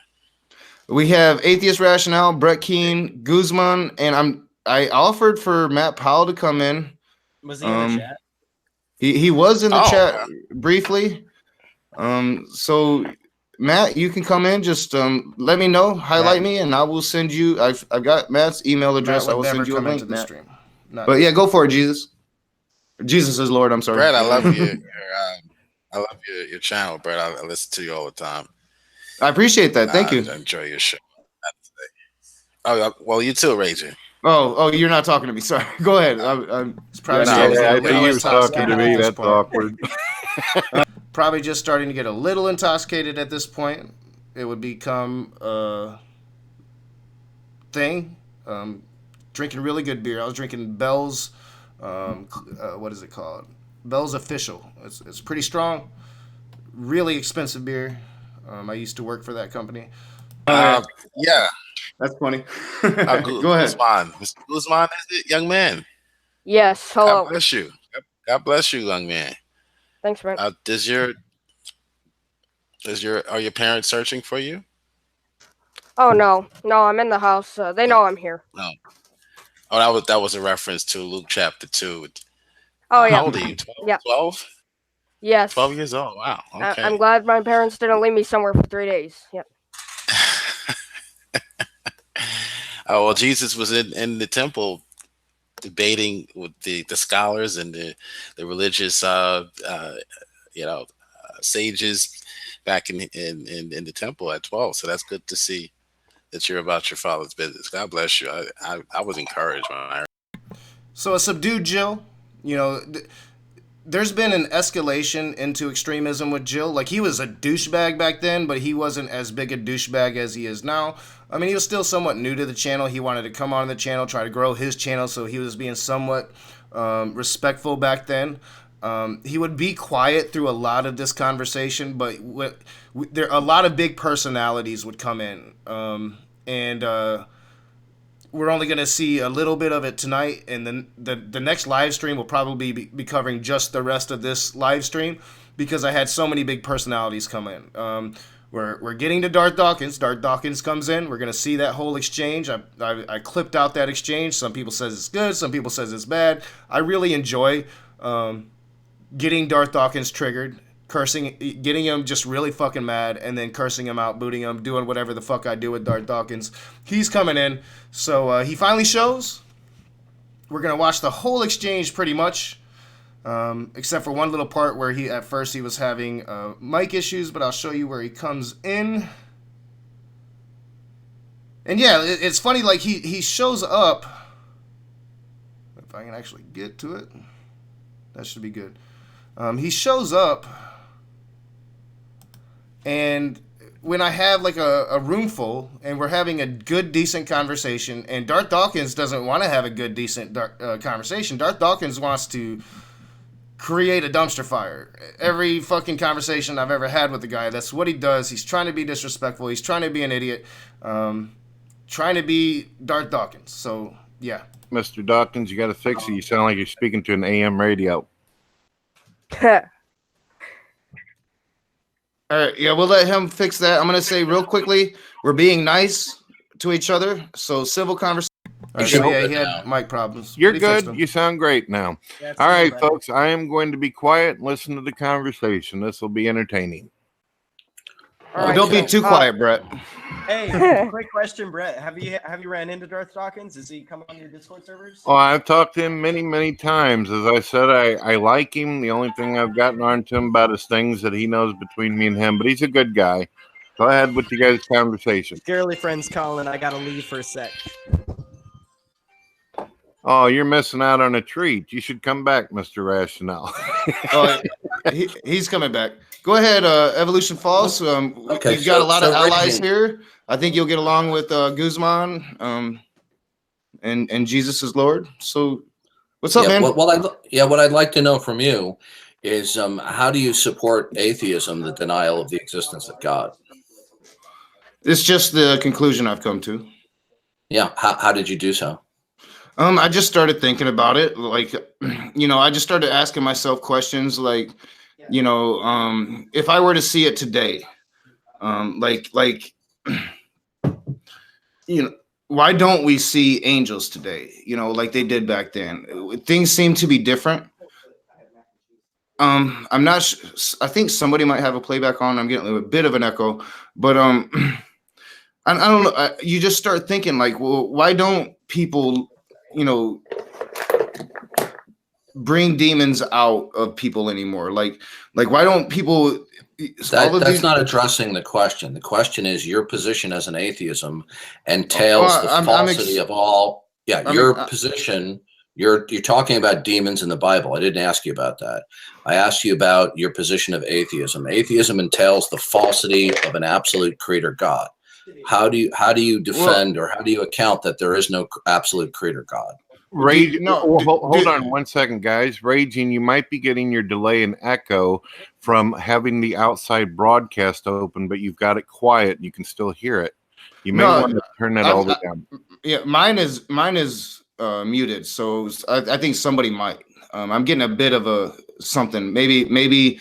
We have Atheist Rationale, Brett Keane, Guzman, and I offered for Matt Powell to come in. Was he in the chat? He was in the chat briefly. So Matt, you can come in. Just let me know, highlight me, and I will send you. I've got Matt's email address. I will send you a link. Matt. Stream. But yeah, go for it, Jesus. Jesus is Lord. I'm sorry, Brett. I love you. I love your channel, Brett. I listen to you all the time. I appreciate that. Thank you. I enjoy your show. Oh well, you too, Ranger. Oh, you're not talking to me. Sorry. Go ahead. I'm probably I think he was talking to me. That's awkward. Probably just starting to get a little intoxicated at this point. It would become a thing. Drinking really good beer. I was drinking Bell's. What is it called? Bell's Official. It's pretty strong. Really expensive beer. I used to work for that company. Yeah. That's funny. Go ahead. Guzman. Mr. Guzman is it, young man? Yes. Hello. God bless you. God bless you, young man. Thanks, man. Are your parents searching for you? Oh no, I'm in the house. They know I'm here. No. Oh, that was a reference to Luke chapter 2. Oh yeah. How old are you? 12? Yeah. 12? Yes. 12 years old. Wow. Okay. I'm glad my parents didn't leave me somewhere for 3 days. Yep. Oh well, Jesus was in the temple debating with the scholars and the religious sages back in the temple at 12. So that's good to see that you're about your father's business. God bless you. I was encouraged when I heard. So a subdued Jill, there's been an escalation into extremism with Jill. Like, he was a douchebag back then, but he wasn't as big a douchebag as he is now. I mean, he was still somewhat new to the channel. He wanted to come on the channel, try to grow his channel, so he was being somewhat respectful back then. He would be quiet through a lot of this conversation, but there a lot of big personalities would come in, and we're only going to see a little bit of it tonight, and then the next live stream will probably be covering just the rest of this live stream, because I had so many big personalities come in. We're getting to Darth Dawkins. Darth Dawkins comes in. We're going to see that whole exchange. I clipped out that exchange. Some people says it's good. Some people says it's bad. I really enjoy getting Darth Dawkins triggered, cursing, getting him just really fucking mad, and then cursing him out, booting him, doing whatever the fuck I do with Darth Dawkins. He's coming in. So he finally shows. We're going to watch the whole exchange pretty much. Except for one little part where at first he was having mic issues, but I'll show you where he comes in. And yeah, it's funny, like he shows up. If I can actually get to it, that should be good. He shows up, and when I have like a room full and we're having a good, decent conversation, and Darth Dawkins doesn't want to have a good, decent conversation. Darth Dawkins wants to create a dumpster fire. Every fucking conversation I've ever had with the guy, that's what he does. He's trying to be disrespectful. He's trying to be an idiot. Trying to be Darth Dawkins. So, yeah. Mr. Dawkins, you got to fix it. You sound like you're speaking to an AM radio. All right, yeah, we'll let him fix that. I'm going to say real quickly, we're being nice to each other. So, civil conversation. Yeah, he had mic problems. You're good. You sound great now. All right, folks. I am going to be quiet and listen to the conversation. This will be entertaining. Right, don't be too quiet, Brett. Hey, quick question, Brett. Have you ran into Darth Dawkins? Does he come on your Discord servers? Oh, I've talked to him many, many times. As I said, I like him. The only thing I've gotten on to him about is things that he knows between me and him. But he's a good guy. Go ahead with you guys' conversation. Girly friends calling. I gotta leave for a sec. Oh, you're missing out on a treat. You should come back, Mr. Rationale. He's coming back. Go ahead, Evolution Falls. Okay, you've got a lot of allies here. I think you'll get along with Guzman and Jesus is Lord. So what's up, man? What I'd like to know from you is how do you support atheism, the denial of the existence of God? It's just the conclusion I've come to. Yeah. How did you do so? I just started thinking about it. Like, I just started asking myself questions like, if I were to see it today, why don't we see angels today? Like they did back then. Things seem to be different. I'm not. I think somebody might have a playback on. I'm getting a bit of an echo, but I don't know. You just start thinking like, well, why don't people, bring demons out of people anymore? Like why don't people? That's not addressing the question. The question is your position as an atheism entails the falsity of all. Yeah, your position. You're talking about demons in the Bible. I didn't ask you about that. I asked you about your position of atheism. Atheism entails the falsity of an absolute creator God. How do you defend or how do you account that there is no absolute creator God? Rage. No, hold on 1 second, guys. Raging, you might be getting your delay and echo from having the outside broadcast open, but you've got it quiet. You can still hear it. You may want to turn that all the way down. Yeah, mine is muted, so I think somebody might. I'm getting a bit of a something. Maybe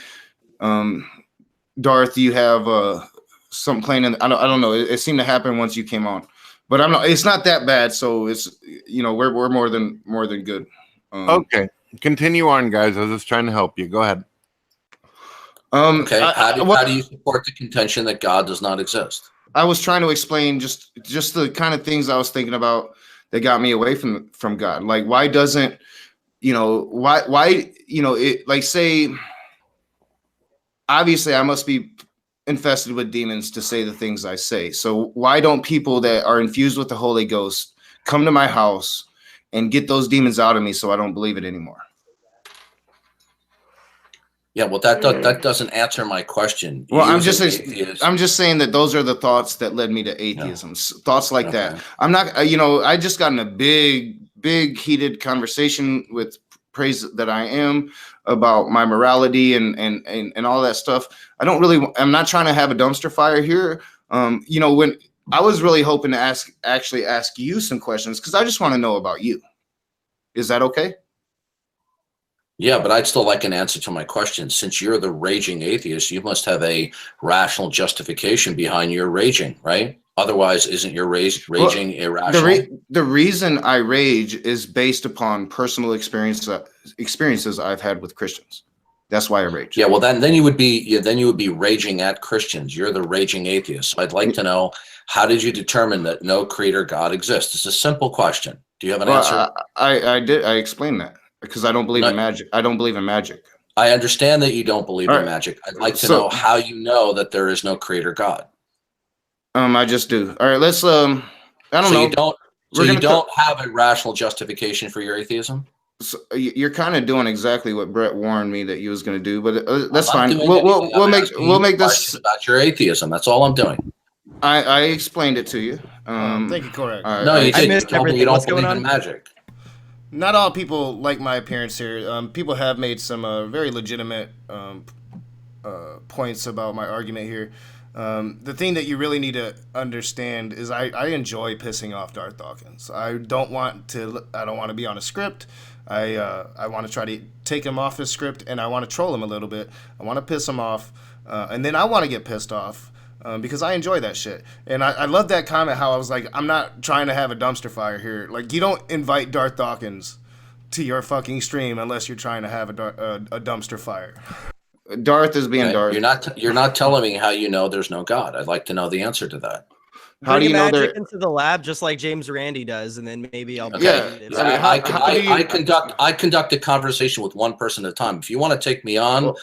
Darth, you have something playing in. I don't know. It seemed to happen once you came on, but I'm not. It's not that bad. So it's we're more than good. Okay, continue on, guys. I was just trying to help you. Go ahead. Okay. How do you support the contention that God does not exist? I was trying to explain just the kind of things I was thinking about that got me away from God. Like, why doesn't, it, like, say, obviously I must be infested with demons to say the things I say. So why don't people that are infused with the Holy Ghost come to my house and get those demons out of me so I don't believe it anymore? Yeah, well, that doesn't answer my question. Well, I'm just saying that those are the thoughts that led me to atheism. No. Thoughts like that. I'm not, I just got in a big heated conversation with Praise That I Am about my morality and all that stuff. I'm not trying to have a dumpster fire here. When I was really hoping to ask you some questions because I just want to know about you. Is that okay? Yeah, but I'd still like an answer to my question. Since you're the raging atheist, you must have a rational justification behind your raging, right? Otherwise, isn't your raging irrational? The reason I rage is based upon personal experiences I've had with Christians. That's why I rage. Yeah, well, then you would be raging at Christians. You're the raging atheist. So I'd like to know, how did you determine that no creator God exists? It's a simple question. Do you have an answer? I did. I explained that. Because I don't believe in magic. I don't believe in magic. I understand that you don't believe in magic. I'd like to know how you know that there is no creator God. I just do. All right, let's I don't know. You don't have a rational justification for your atheism? So you're kind of doing exactly what Brett warned me that you was going to do, but that's fine. We'll make this about your atheism. That's all I'm doing. I explained it to you. Thank you, Correct. No, you didn't. You told me you don't believe in magic. Not all people like my appearance here. People have made some very legitimate points about my argument here. The thing that you really need to understand is I enjoy pissing off Darth Dawkins. I don't want to be on a script. I want to try to take him off his script, and I want to troll him a little bit. I want to piss him off, and then I want to get pissed off. Because I enjoy that shit. And I love that comment, how I was like, I'm not trying to have a dumpster fire here. Like, you don't invite Darth Dawkins to your fucking stream unless you're trying to have a dumpster fire. Darth is being Darth. You're not telling me how you know there's no God. I'd like to know the answer to that. How do you know magic into the lab just like James Randi does, and then maybe I'll I conduct a conversation with one person at a time. If you want to take me on,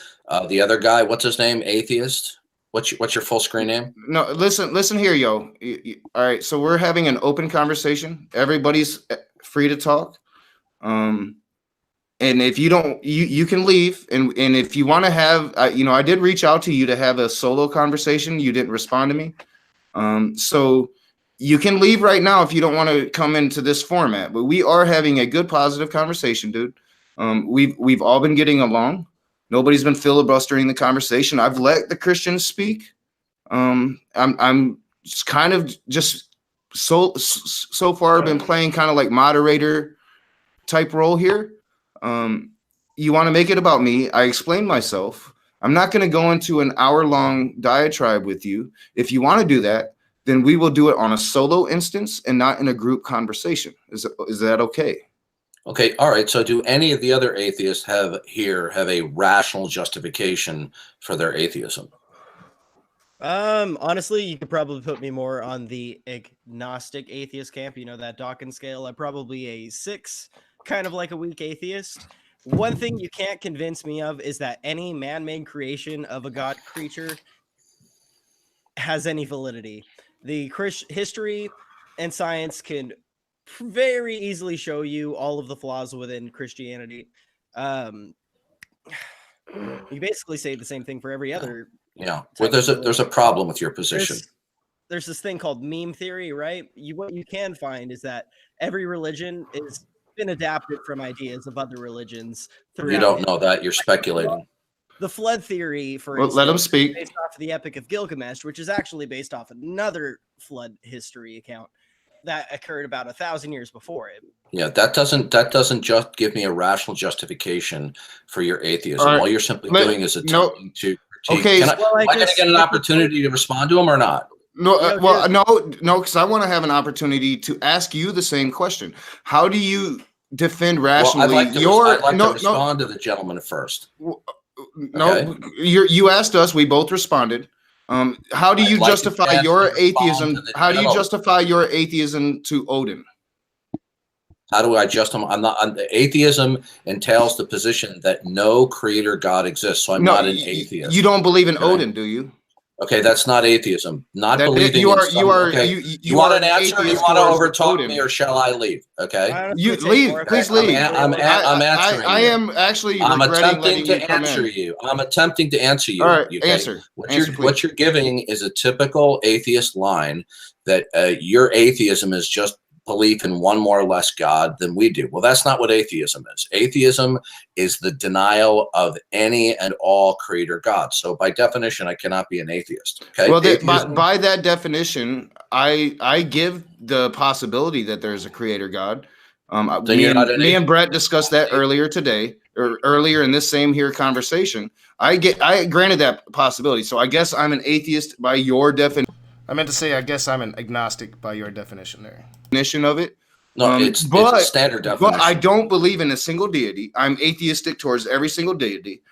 the other guy, what's his name? Atheist. What's your full screen name? No, listen here, yo. All right, so we're having an open conversation. Everybody's free to talk. And if you don't, you can leave. And if you want to have, I did reach out to you to have a solo conversation. You didn't respond to me. So you can leave right now if you don't want to come into this format. But we are having a good, positive conversation, dude. We've all been getting along. Nobody's been filibustering the conversation. I've let the Christians speak. I'm kind of just so far been playing kind of like moderator type role here. You want to make it about me? I explained myself. I'm not going to go into an hour-long diatribe with you. If you want to do that, then we will do it on a solo instance and not in a group conversation. Is that okay? Okay, all right. So do any of the other atheists have a rational justification for their atheism? Honestly, you could probably put me more on the agnostic atheist camp. You know, that Dawkins scale. I'm probably a 6, kind of like a weak atheist. One thing you can't convince me of is that any man-made creation of a god creature has any validity. The history and science can very easily show you all of the flaws within Christianity. You basically say the same thing for every other. Yeah, well, there's a problem with your position. There's this thing called meme theory, right? What you can find is that every religion is been adapted from ideas of other religions. You don't know that. You're speculating. The flood theory, for instance, let him speak. Based off of the Epic of Gilgamesh, which is actually based off another flood history account that occurred about 1,000 years before it. Yeah, that doesn't just give me a rational justification for your atheism. All you're simply doing is attempting to critique. Okay, am I going to get an opportunity to respond to him or not? No, no, because I want to have an opportunity to ask you the same question. How do you defend rationally? I'd like to respond to the gentleman first. No, you asked us. We both responded. How do you justify your atheism? How do you justify your atheism to Odin? How do I justify? Atheism entails the position that no creator God exists. So I'm not an atheist. You don't believe in Odin, do you? Okay, that's not atheism. Not believing. You want an answer? Or you want to overtalk me, or shall I leave? Okay, you leave. Please leave. I'm answering. I am actually. I'm attempting to answer you. I'm attempting to answer you. All right, okay? answer. What you're giving is a typical atheist line that your atheism is just belief in one more or less God than we do. Well, that's not what atheism is. Atheism is the denial of any and all creator God. So by definition, I cannot be an atheist. Okay. Well, by that definition, I give the possibility that there's a creator God. Me and Brett discussed that earlier today, or earlier in this same here conversation. I granted that possibility. So I guess I'm an atheist by your definition. I meant to say, I guess I'm an agnostic by your definition there. Definition of it. No, it's a standard definition. But I don't believe in a single deity. I'm atheistic towards every single deity.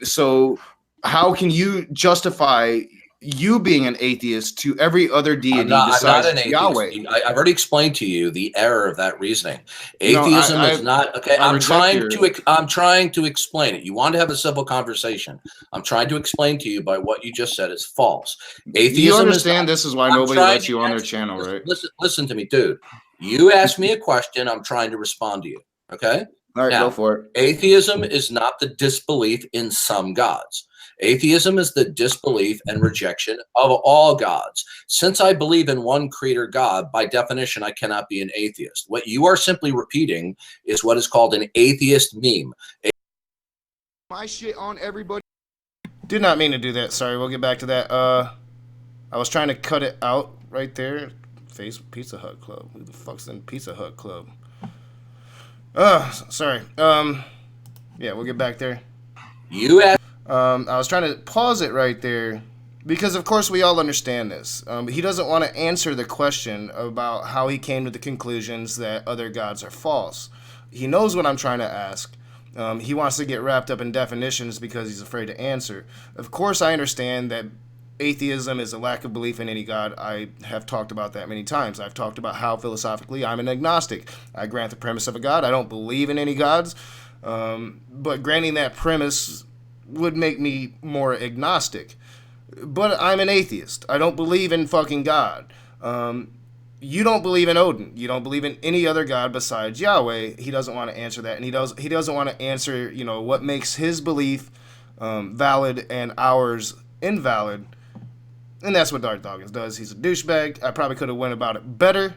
So how can you justify you being an atheist to every other deity besides I'm not an atheist. Yahweh? I've already explained to you the error of that reasoning. Atheism is not okay. I'm trying to explain it. You want to have a civil conversation. I'm trying to explain to you by what you just said is false. Atheism. You understand this is why nobody lets you on their channel, right? Listen to me, dude. You asked me a question. I'm trying to respond to you. Okay. All right, go for it. Atheism is not the disbelief in some gods. Atheism is the disbelief and rejection of all gods. Since I believe in one creator God, by definition, I cannot be an atheist. What you are simply repeating is what is called an atheist meme. My shit on everybody. Did not mean to do that. Sorry, we'll get back to that. I was trying to cut it out right there. Pizza Hut Club. Who the fuck's in Pizza Hut Club? Sorry. Yeah, we'll get back there. I was trying to pause it right there because, of course, we all understand this. He doesn't want to answer the question about how he came to the conclusions that other gods are false. He knows what I'm trying to ask. He wants to get wrapped up in definitions because he's afraid to answer. Of course, I understand that atheism is a lack of belief in any god. I have talked about that many times. I've talked about how philosophically I'm an agnostic. I grant the premise of a god. I don't believe in any gods. But granting that premise would make me more agnostic. But I'm an atheist. I don't believe in fucking God. You don't believe in Odin. You don't believe in any other god besides Yahweh. He doesn't want to answer that, and he doesn't want to answer, what makes his belief valid and ours invalid. And that's what Darth Dawkins does. He's a douchebag. I probably could have went about it better,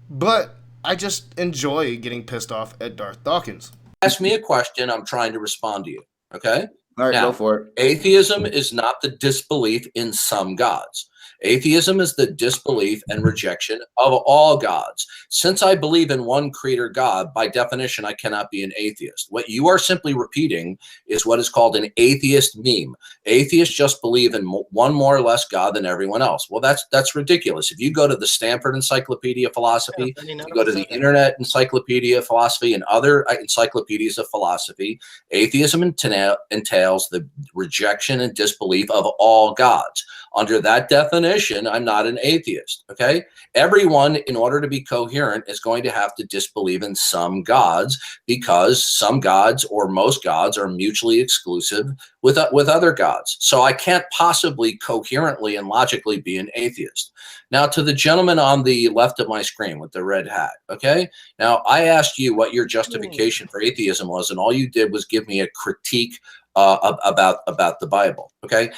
but I just enjoy getting pissed off at Darth Dawkins. Ask me a question. I'm trying to respond to you. Okay. All right, go for it. Atheism is not the disbelief in some gods. Atheism is the disbelief and rejection of all gods. Since I believe in one creator God, by definition, I cannot be an atheist. What you are simply repeating is what is called an atheist meme. Atheists just believe in one more or less God than everyone else. Well, that's ridiculous. If you go to the Stanford Encyclopedia of Philosophy, you go to the Internet Encyclopedia of Philosophy and other encyclopedias of philosophy, atheism entails the rejection and disbelief of all gods. Under that definition, I'm not an atheist, okay? Everyone, in order to be coherent, is going to have to disbelieve in some gods, because some gods or most gods are mutually exclusive with other gods. So I can't possibly coherently and logically be an atheist. Now, to the gentleman on the left of my screen with the red hat, okay? Now, I asked you what your justification for atheism was, and all you did was give me a critique about the Bible. Okay,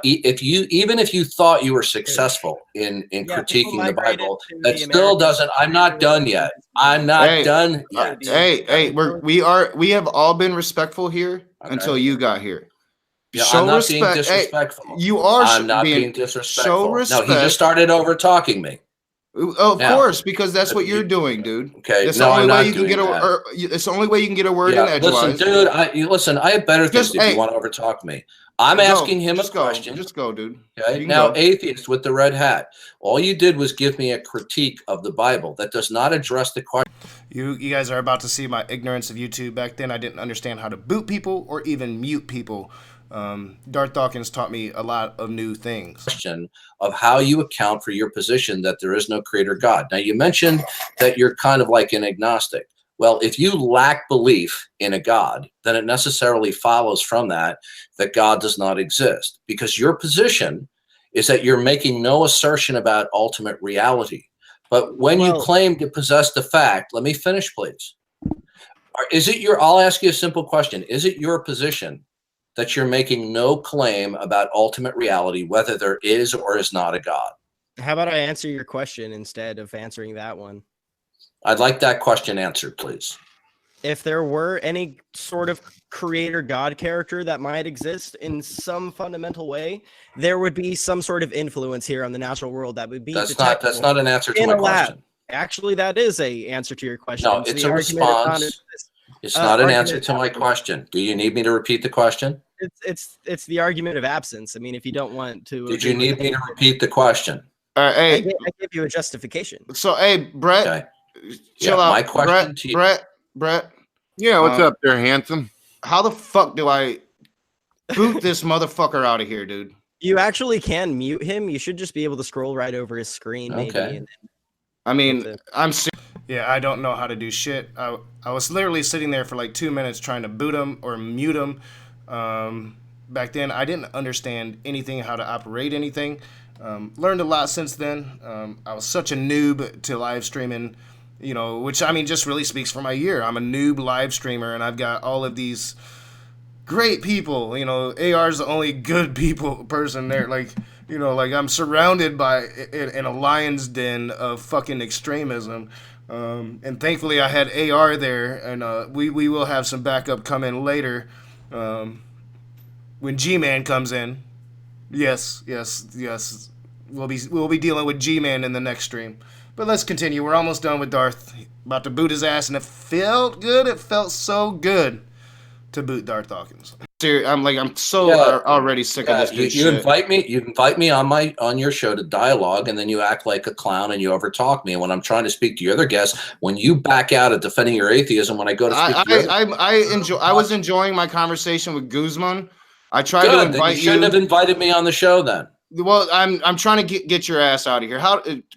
if you thought you were successful in critiquing the Bible, that still doesn't. I'm not done yet. I'm not done yet. We have all been respectful here until you got here. Yeah, I'm not being disrespectful. Hey, you are. I'm not being disrespectful. No, he just started over talking me. Of course, because that's what you're doing, dude. Okay, that's the only way you can get it's the only way you can get a word in edgewise. Listen, dude. I have better things if you want to overtalk me. I'm asking him a question. Just go, dude. Okay. Now, atheist with the red hat. All you did was give me a critique of the Bible. That does not address the question. You guys are about to see my ignorance of YouTube. Back then, I didn't understand how to boot people or even mute people. Darth Dawkins taught me a lot of new things. Question of how you account for your position that there is no creator God. Now, you mentioned that you're kind of like an agnostic. Well, if you lack belief in a God, then it necessarily follows from that God does not exist, because your position is that you're making no assertion about ultimate reality. But when you claim to possess the fact, let me finish, please. I'll ask you a simple question. Is it your position that you're making no claim about ultimate reality, whether there is or is not a God? How about I answer your question instead of answering that one? I'd like that question answered, please. If there were any sort of creator God character that might exist in some fundamental way, there would be some sort of influence here on the natural world that would be that's not an answer to my question. Actually, that is a answer to your question. No, it's a response. It's not an answer to my question. Do you need me to repeat the question? It's the argument of absence. I mean, if you don't want to, did you need me to repeat the question? Hey, I gave you a justification. So, hey, Brett, chill out. My question to you, Brett. Yeah, what's up there, handsome? How the fuck do I boot this motherfucker out of here, dude? You actually can mute him. You should just be able to scroll right over his screen. Maybe. Okay. I mean, yeah, I don't know how to do shit. I was literally sitting there for like 2 minutes trying to boot him or mute him. Back then, I didn't understand anything, how to operate anything. Learned a lot since then. I was such a noob to live streaming, which I mean just really speaks for my year. I'm a noob live streamer, and I've got all of these great people. AR's the only good person there. Like I'm surrounded by in a lion's den of fucking extremism. And thankfully I had AR there, and we will have some backup come in later. When G-Man comes in, yes, we'll be dealing with G-Man in the next stream. But let's continue. We're almost done with Darth. About to boot his ass, and it felt good. It felt so good to boot Darth Dawkins. I'm so already sick of this shit. You invite me on your show to dialogue, and then you act like a clown and you overtalk me. And when I'm trying to speak to your other guests, when you back out at defending your atheism, when I go to speak I was enjoying my conversation with Guzman. I tried to invite you. Shouldn't have invited me on the show then. Well, I'm trying to get your ass out of here.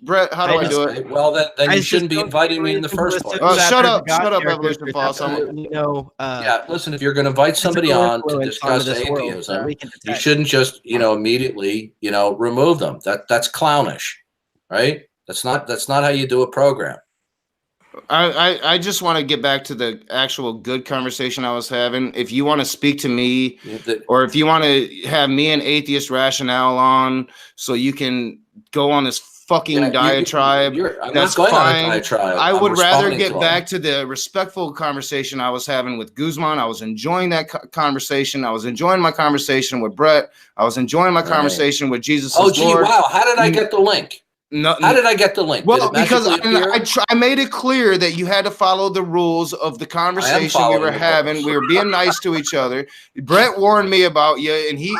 Brett? How do I do it? Well, then you shouldn't be inviting me in the first place. Shut up, Evolution False. Yeah, listen. If you're going to invite somebody on to discuss atheism, you shouldn't just immediately remove them. That's clownish, right? That's not how you do a program. I just want to get back to the actual good conversation I was having. If you want to speak to me, or if you want to have me and Atheist Rationale on, so you can go on this fucking diatribe. That's fine. I would rather get back to the respectful conversation I was having with Guzman. I was enjoying that conversation. I was enjoying my conversation with Brett. I was enjoying my conversation with Jesus. Oh, gee, Lord. Wow. How did I get the link? No, how did I get the link? Well, because I made it clear that you had to follow the rules of the conversation we were having. We were being nice to each other. Brett warned me about you, and he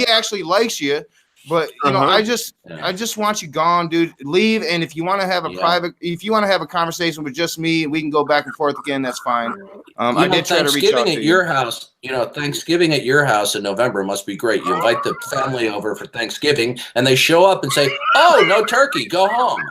actually likes you. But you know, I just want you gone, dude. Leave, and if you want to have a if you want to have a conversation with just me, we can go back and forth again. That's fine. I did try to reach out to you. Your house, Thanksgiving at your house in November must be great. You invite the family over for Thanksgiving, and they show up and say, "Oh, no turkey, go home."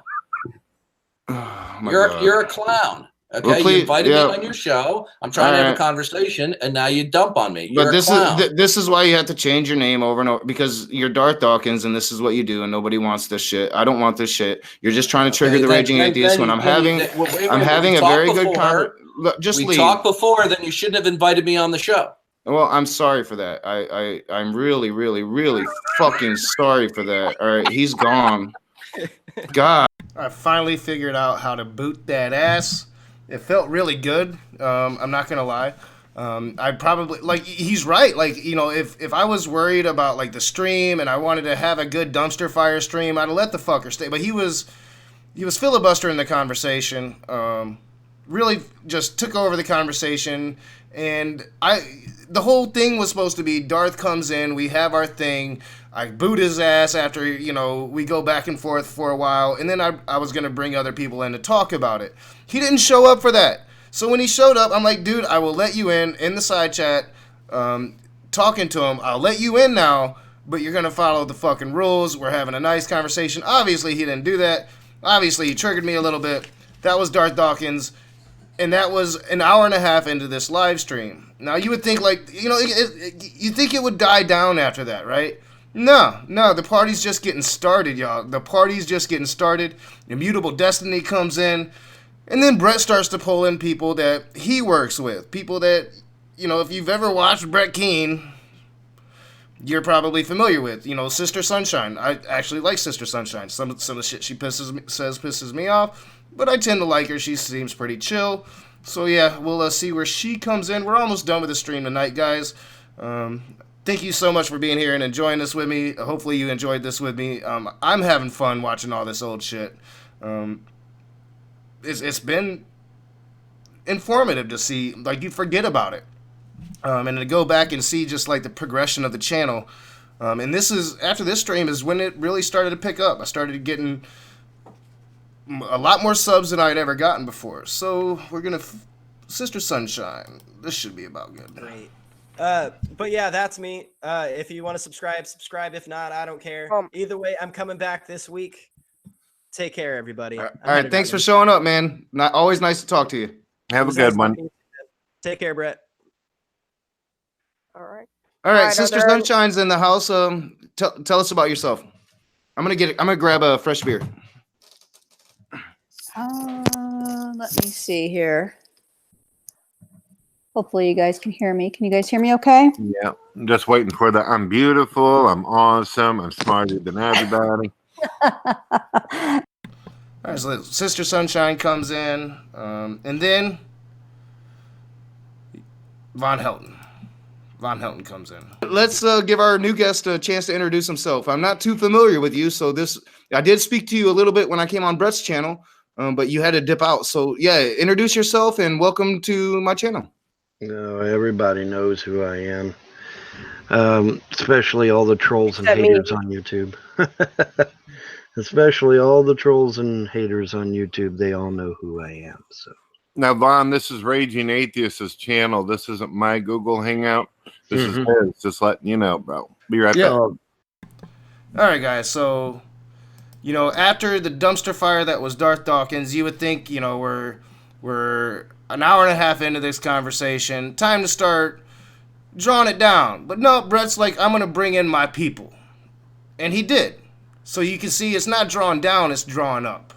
You're a clown. Okay, well, you invited me on your show. I'm trying to have a conversation, and now you dump on me. You're this is why you have to change your name over and over, because you're Darth Dawkins, and this is what you do, and nobody wants this shit. I don't want this shit. You're just trying to trigger the raging atheist when I'm having a very good conversation. Just leave. We talked before, then you shouldn't have invited me on the show. Well, I'm sorry for that. I'm really, really, really fucking sorry for that. All right, he's gone. God, I finally figured out how to boot that ass. It felt really good. I'm not gonna lie. I probably he's right. If I was worried about the stream and I wanted to have a good dumpster fire stream, I'd have let the fucker stay. But he was filibustering the conversation. Really just took over the conversation, and the whole thing was supposed to be Darth comes in, we have our thing. I boot his ass after, we go back and forth for a while, and then I was going to bring other people in to talk about it. He didn't show up for that. So when he showed up, I'm like, dude, I will let you in the side chat, talking to him. I'll let you in now, but you're going to follow the fucking rules. We're having a nice conversation. Obviously, he didn't do that. Obviously, he triggered me a little bit. That was Darth Dawkins, and that was an hour and a half into this live stream. Now, you would think, you think it would die down after that, right? No, the party's just getting started, y'all. The party's just getting started. Immutable Destiny comes in, and then Brett starts to pull in people that he works with. People that, if you've ever watched Brett Keane, you're probably familiar with. Sister Sunshine. I actually like Sister Sunshine. Some of the shit she pisses me off, but I tend to like her. She seems pretty chill. So yeah, we'll see where she comes in. We're almost done with the stream tonight, guys. Thank you so much for being here and enjoying this with me. Hopefully you enjoyed this with me. I'm having fun watching all this old shit. It's been informative to see, you forget about it. And to go back and see just the progression of the channel. And this is, after this stream is when it really started to pick up. I started getting a lot more subs than I'd ever gotten before. So we're going to, Sister Sunshine, this should be about good. Great. But yeah, that's me. If you want to subscribe. If not, I don't care. Either way, I'm coming back this week. Take care, everybody. All right. Thanks for showing up, man. Always nice to talk to you. Have a good one. Take care, Brett. All right. Sister Sunshine's in the house. Tell us about yourself. I'm gonna grab a fresh beer. Let me see here. Hopefully you guys can hear me. Can you guys hear me okay? Yeah. I'm just waiting for the I'm beautiful, I'm awesome, I'm smarter than everybody. All right, so Sister Sunshine comes in, and then Von Helton. Von Helton comes in. Let's give our new guest a chance to introduce himself. I'm not too familiar with you, so I did speak to you a little bit when I came on Brett's channel, but you had to dip out. So yeah, introduce yourself and welcome to my channel. Everybody knows who I am, especially all the trolls and haters on YouTube. Especially all the trolls and haters on YouTube. They all know who I am. So now, Vaughn, this is Raging Atheist's channel. This isn't my Google Hangout. This is his. Just letting you know, bro. Be right back. All right, guys. So, after the dumpster fire that was Darth Dawkins, you would think, we're an hour and a half into this conversation. Time to start drawing it down. But no, Brett's like, I'm going to bring in my people. And he did. So you can see it's not drawn down, it's drawn up.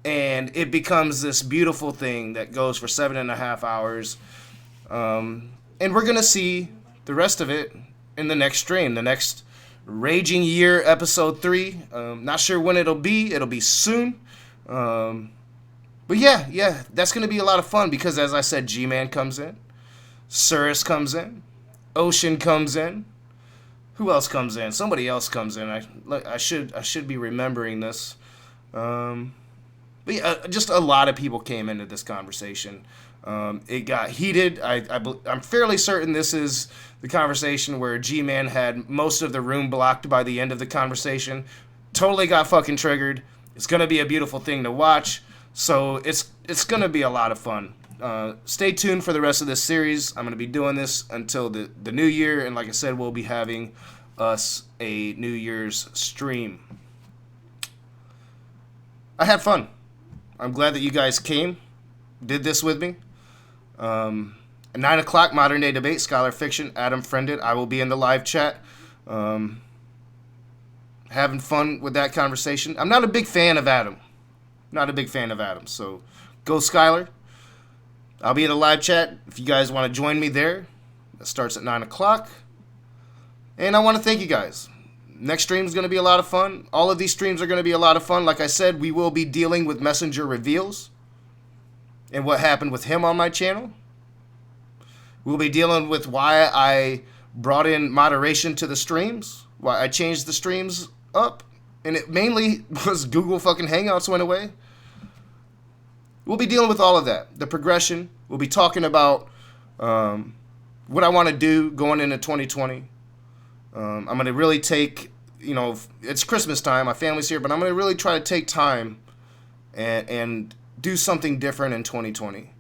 And it becomes this beautiful thing that goes for 7.5 hours. And we're going to see the rest of it in the next stream, the next Raging Year episode 3. Not sure when it'll be. It'll be soon. But yeah, that's going to be a lot of fun because, as I said, G-Man comes in. Surus comes in. Ocean comes in. Who else comes in? Somebody else comes in. I should be remembering this. But yeah, just a lot of people came into this conversation. It got heated. I'm fairly certain this is the conversation where G-Man had most of the room blocked by the end of the conversation. Totally got fucking triggered. It's going to be a beautiful thing to watch. So it's going to be a lot of fun. Stay tuned for the rest of this series. I'm going to be doing this until the new year. And like I said, we'll be having us a New Year's stream. I had fun. I'm glad that you guys came, did this with me. At 9 o'clock, Modern Day Debate, Scholar Fiction, Adam Friended. I will be in the live chat. Having fun with that conversation. I'm not a big fan of Adam. So go Skylar. I'll be in the live chat if you guys want to join me there. That starts at 9 o'clock. And I want to thank you guys. Next stream is going to be a lot of fun. All of these streams are going to be a lot of fun. Like I said, we will be dealing with Messenger Reveals and what happened with him on my channel. We'll be dealing with why I brought in moderation to the streams, why I changed the streams up, and it mainly was Google fucking Hangouts went away. We'll be dealing with all of that, the progression. We'll be talking about what I want to do going into 2020. I'm going to really take, it's Christmas time, my family's here, but I'm going to really try to take time and do something different in 2020.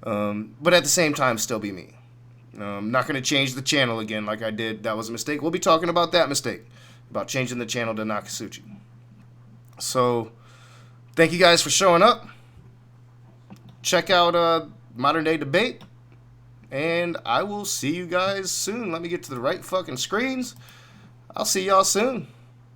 But at the same time, still be me. I'm not going to change the channel again like I did. That was a mistake. We'll be talking about that mistake, about changing the channel to Nakasuchi. So, thank you guys for showing up. Check out Modern Day Debate. And I will see you guys soon. Let me get to the right fucking screens. I'll see y'all soon.